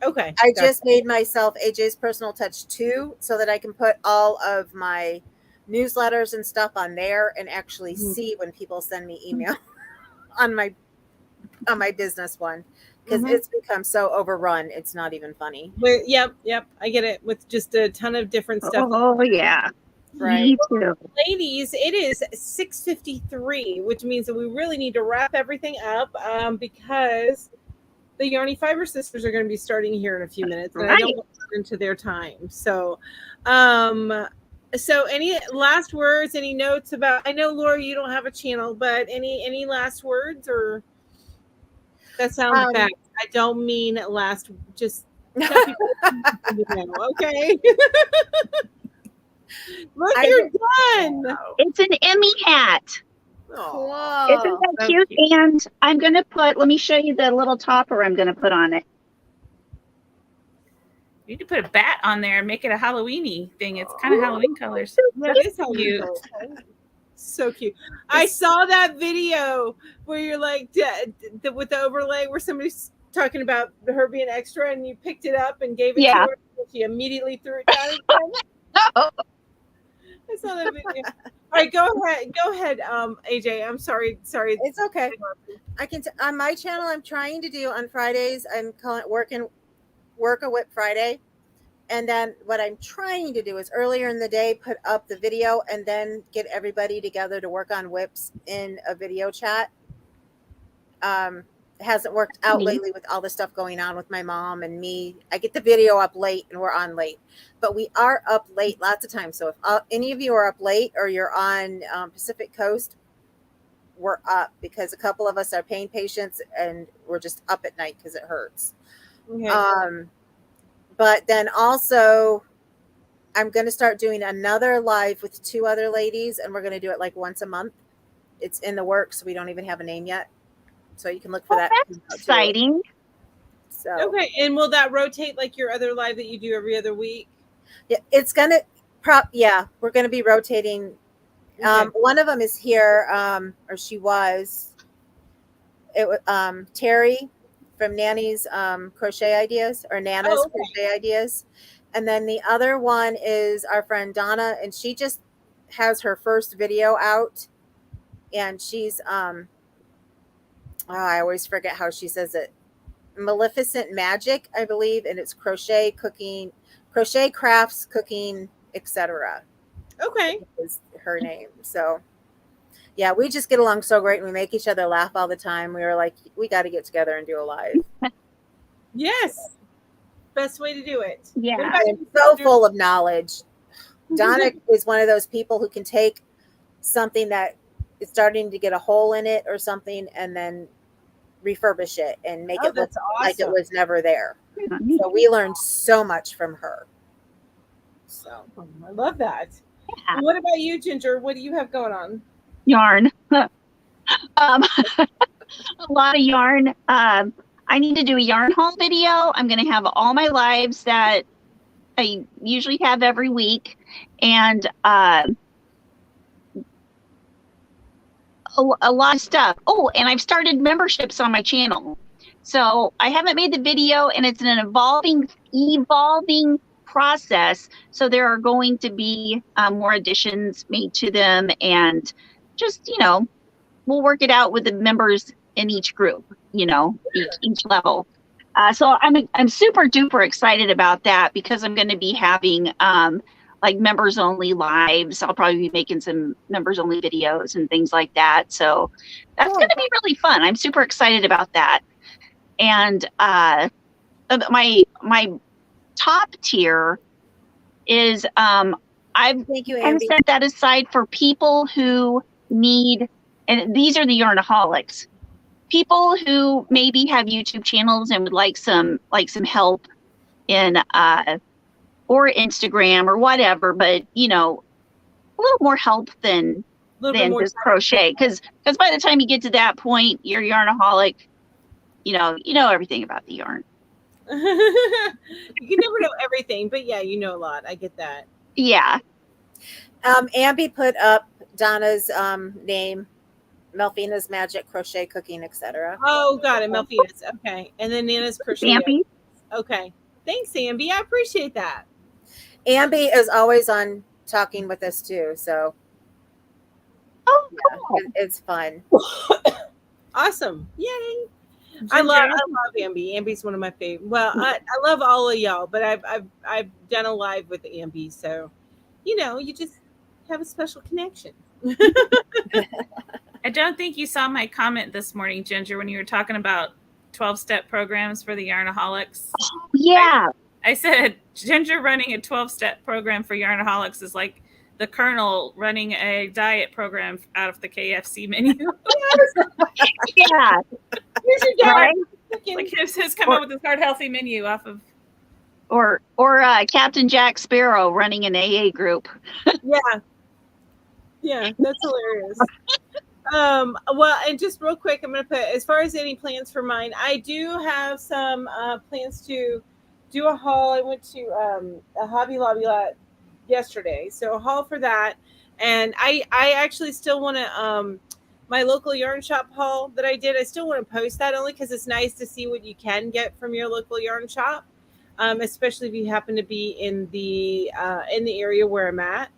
Okay. I just made myself AJ's Personal Touch 2 so that I can put all of my newsletters and stuff on there and actually see when people send me email on my business one, because it's become so overrun. It's not even funny. Yep. I get it, with just a ton of different stuff. Oh, yeah. Right. Me too. Ladies, it is 6:53, which means that we really need to wrap everything up because the Yarny Fiber Sisters are going to be starting here in a few minutes, and I don't want to get into their time. So, so any last words, any notes about? I know, Laura, you don't have a channel, but any last words, or that sounds bad. I don't mean last. Just tell people okay. Look, you're done. It's an Emmy hat. Whoa. Isn't that cute? And I'm going to let me show you the little topper I'm going to put on it. You need to put a bat on there and make it a Halloweeny thing. It's kind of Halloween colors. That is Halloween colors. So cute. I saw that video where you're like with the overlay where somebody's talking about her being extra, and you picked it up and gave it Yeah. to her, and she immediately threw it down again. Oh, I saw that video. All right, go ahead, AJ. I'm sorry. It's okay. I can on my channel. I'm trying to do on Fridays. I'm calling it work a whip Friday, and then what I'm trying to do is earlier in the day put up the video and then get everybody together to work on whips in a video chat. It hasn't worked out lately with all the stuff going on with my mom and me. I get the video up late and we're on late, but we are up late lots of times. So if any of you are up late or you're on Pacific Coast, we're up because a couple of us are pain patients and we're just up at night because it hurts. Okay. But then also I'm going to start doing another live with 2 other ladies, and we're going to do it like once a month. It's in the works. We don't even have a name yet. So you can look for that. that's exciting. So Okay, and will that rotate like your other live that you do every other week? yeah, it's going to we're going to be rotating. Okay. One of them is here, or she was. It was Terry from Nanny's Crochet Ideas, or Nana's Crochet Ideas. And then the other one is our friend Donna, and she just has her first video out, and she's I always forget how she says it. Maleficent Magic, I believe, and it's crochet, cooking, crochet, crafts, cooking, etc. Okay. Is her name. So yeah, we just get along so great and we make each other laugh all the time. We were like, we got to get together and do a live. Yes. Best way to do it. Yeah. What about And you, so Ginger? full of knowledge. Donna is one of those people who can take something that is starting to get a hole in it or something and then refurbish it and make it look That's like it awesome. was never there. So we learned so much from her. So I love that. Yeah. And what about you, Ginger? What do you have going on? Yarn. A lot of yarn. I need to do a yarn haul video. I'm going to have all my lives that I usually have every week, and a lot of stuff. Oh, and I've started memberships on my channel. So I haven't made the video, and it's an evolving process. So there are going to be more additions made to them, and just, we'll work it out with the members in each group, each level. So I'm super duper excited about that because I'm going to be having like members only lives. I'll probably be making some members only videos and things like that. So that's going to be really fun. I'm super excited about that. And my top tier is I've thank you, kind of Ambi. set that aside for people who need, and these are the yarnaholics, people who maybe have YouTube channels and would like some help in or Instagram or whatever, but a little more help than just crochet, because by the time you get to that point, you're yarnaholic. You know everything about the yarn. You can never know everything, but yeah, you know a lot. I get that. Yeah. Ambi put up Donna's name, Melfina's Magic, Crochet, Cooking, etc. Oh, got it. Melfina's. Okay. And then Nana's Crochet. Ambi. Okay. Thanks, Ambi. I appreciate that. Ambi is always on talking with us too, so Oh, yeah, cool. it's fun. Awesome. Yay. I love Ambi. Ambi's one of my favorite. Well, I love all of y'all, but I've done a live with Ambi, so you just have a special connection. I don't think you saw my comment this morning, Ginger, when you were talking about 12-step programs for the Yarnaholics. Yeah. I said Ginger running a 12-step program for Yarnaholics is like the Colonel running a diet program out of the KFC menu. Yeah. Right? Like his come up with this hard healthy menu off of. Or Captain Jack Sparrow running an AA group. Yeah, that's hilarious. Well, and just real quick, I'm going to put, as far as any plans for mine, I do have some plans to do a haul. I went to a Hobby Lobby lot yesterday, so a haul for that. And I actually still want to my local yarn shop haul that I did. I still want to post that only because it's nice to see what you can get from your local yarn shop, especially if you happen to be in the area where I'm at.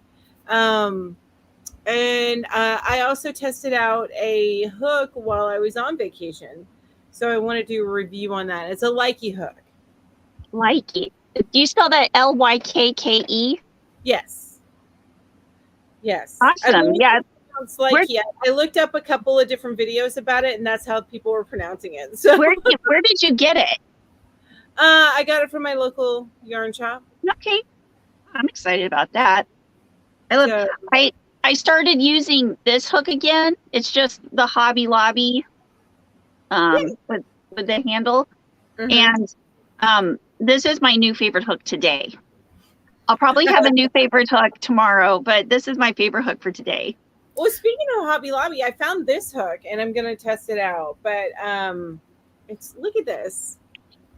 And I also tested out a hook while I was on vacation, so I want to do a review on that. It's a Likey hook. Likey. Do you spell that Lykke? Yes. Yes. Awesome. Yeah. Likey. I looked up a couple of different videos about it, and that's how people were pronouncing it. So where did you get it? I got it from my local yarn shop. Okay. I'm excited about that. I started using this hook again. It's just the Hobby Lobby with the handle. Mhm. And this is my new favorite hook today. I'll probably have a new favorite hook tomorrow, but this is my favorite hook for today. Well, speaking of Hobby Lobby, I found this hook and I'm gonna test it out. But it's look at this.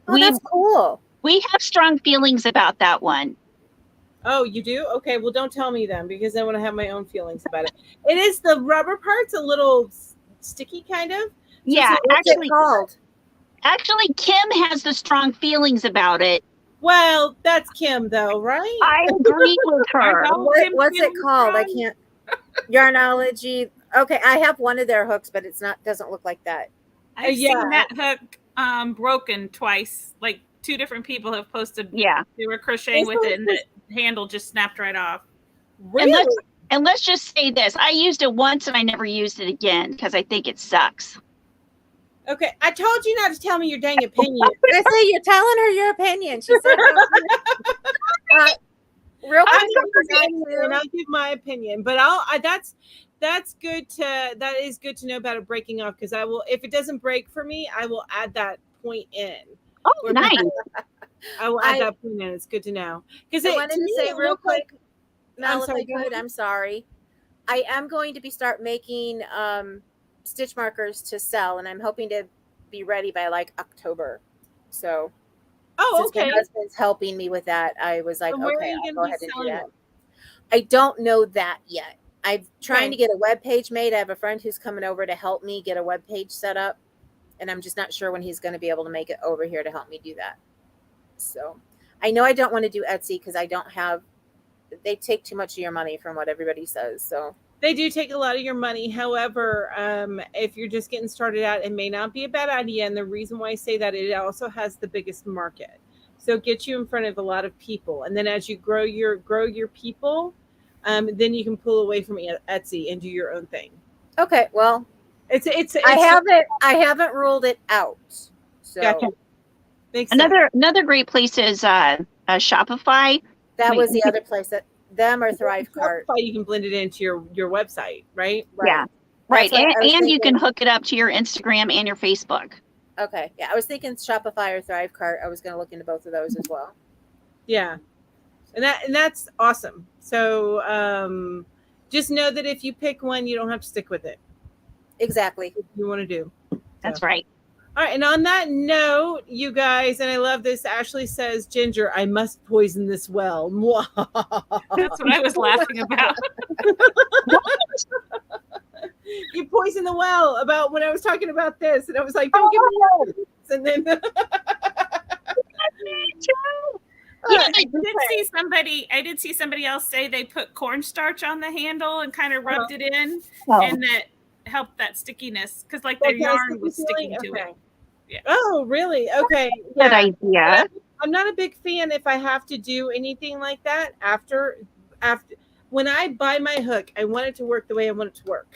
Oh, that's cool. We have strong feelings about that one. Oh, you do? Okay, well, don't tell me then, because I want to have my own feelings about it. It is the rubber part's a little sticky, kind of. So yeah, what's it called? Actually, Kim has the strong feelings about it. Well, that's Kim, though, right? I agree with her. What's it called? I can't. Yarnology. Okay, I have one of their hooks, but it's not. Doesn't look like that. I've seen that hook broken twice. Like 2 different people have posted. Yeah, they were crocheting with it, and the handle just snapped right off. Really? And let's just say this: I used it once, and I never used it again because I think it sucks. Okay, I told you not to tell me your dang opinion. I say you're telling her your opinion. She said, "Real quick, and I'll give my opinion." But that's good to is good to know about it breaking off, because I will, if it doesn't break for me, I will add that point in. Oh, nice. I will add that point in. It's good to know. Because I wanted to say real quick. I'm sorry. I'm sorry. I am going to start making stitch markers to sell, and I'm hoping to be ready by like October. So, since my husband's helping me with that, I was like, okay, I'll go ahead and do that. I don't know that yet. I'm trying to get a web page made. I have a friend who's coming over to help me get a web page set up, and I'm just not sure when he's going to be able to make it over here to help me do that. So, I know I don't want to do Etsy because I don't have. They take too much of your money from what everybody says. So they do take a lot of your money. However, if you're just getting started out, it may not be a bad idea. And the reason why I say that, it also has the biggest market. So it gets you in front of a lot of people. And then as you grow your people, then you can pull away from Etsy and do your own thing. Okay, well, it's I haven't ruled it out. So gotcha. Another great place is Shopify. That was the other place that them or Thrive Cart. You can blend it into your website, right? Yeah, right. And you can hook it up to your Instagram and your Facebook. Okay, yeah, I was thinking Shopify or Thrive Cart. I was going to look into both of those as well. Yeah, and that's awesome. So just know that if you pick one, you don't have to stick with it. Exactly. What you want to do. That's right. All right, and on that note, you guys, and I love this, Ashley says, Ginger, I must poison this well. That's what I was laughing about. You poisoned the well about when I was talking about this, and I was like, don't give me this. And then I did see somebody else say they put cornstarch on the handle and kind of rubbed it in, and that helped that stickiness, because like their yarn was sticking to it. Yeah. Oh, really? Okay. Good idea. I'm not a big fan if I have to do anything like that after when I buy my hook, I want it to work the way I want it to work.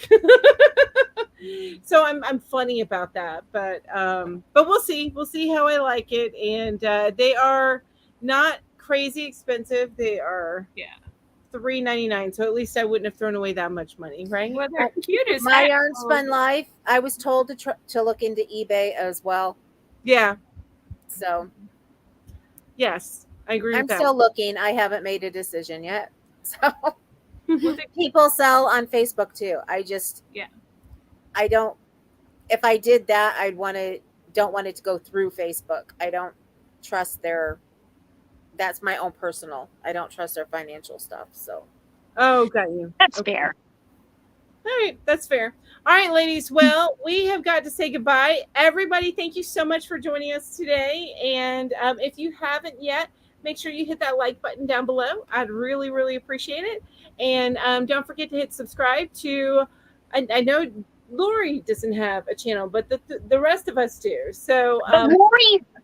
So I'm funny about that, but we'll see. We'll see how I like it, and they are not crazy expensive. They are $3.99, so at least I wouldn't have thrown away that much money, right? Well, they're cute as My Yarn Spun Life, I was told to look into eBay as well. Yeah. So yes, I agree with that. I'm still looking. I haven't made a decision yet. So people sell on Facebook too. I don't. If I did that, don't want it to go through Facebook. I don't trust that's my own personal. I don't trust their financial stuff. So. Oh, got you. That's fair. All right, that's fair. All right, ladies. Well, we have got to say goodbye. Everybody, thank you so much for joining us today. And if you haven't yet, make sure you hit that like button down below. I'd really, really appreciate it. And don't forget to hit subscribe to. I know Lori doesn't have a channel, but the rest of us do. So But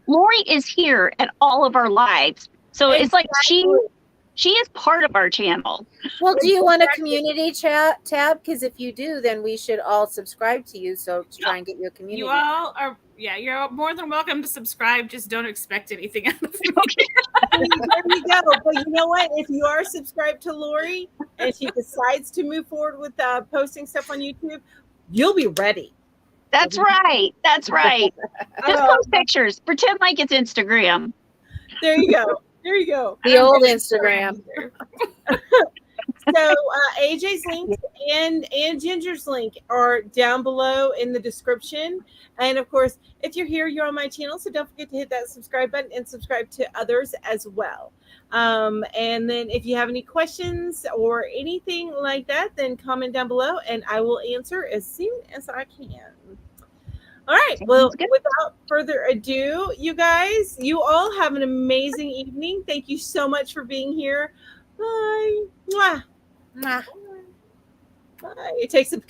Lori is here at all of our lives, so it's like she is part of our channel. Well, do you want a community chat tab? Because if you do, then we should all subscribe to you. So to try and get you a community. You all are, yeah, you're more than welcome to subscribe. Just don't expect anything out of me. There you go. But you know what? If you are subscribed to Lori and she decides to move forward with posting stuff on YouTube, you'll be ready. That's right. That's right. Just post pictures. Pretend like it's Instagram. There you go. There you go. The old Instagram. So AJ's link and Ginger's link are down below in the description. And of course, if you're here, you're on my channel. So don't forget to hit that subscribe button and subscribe to others as well. And then if you have any questions or anything like that, then comment down below and I will answer as soon as I can. All right. Well, without further ado, you guys, you all have an amazing evening. Thank you so much for being here. Bye. Mwah. Mwah. Bye. It takes a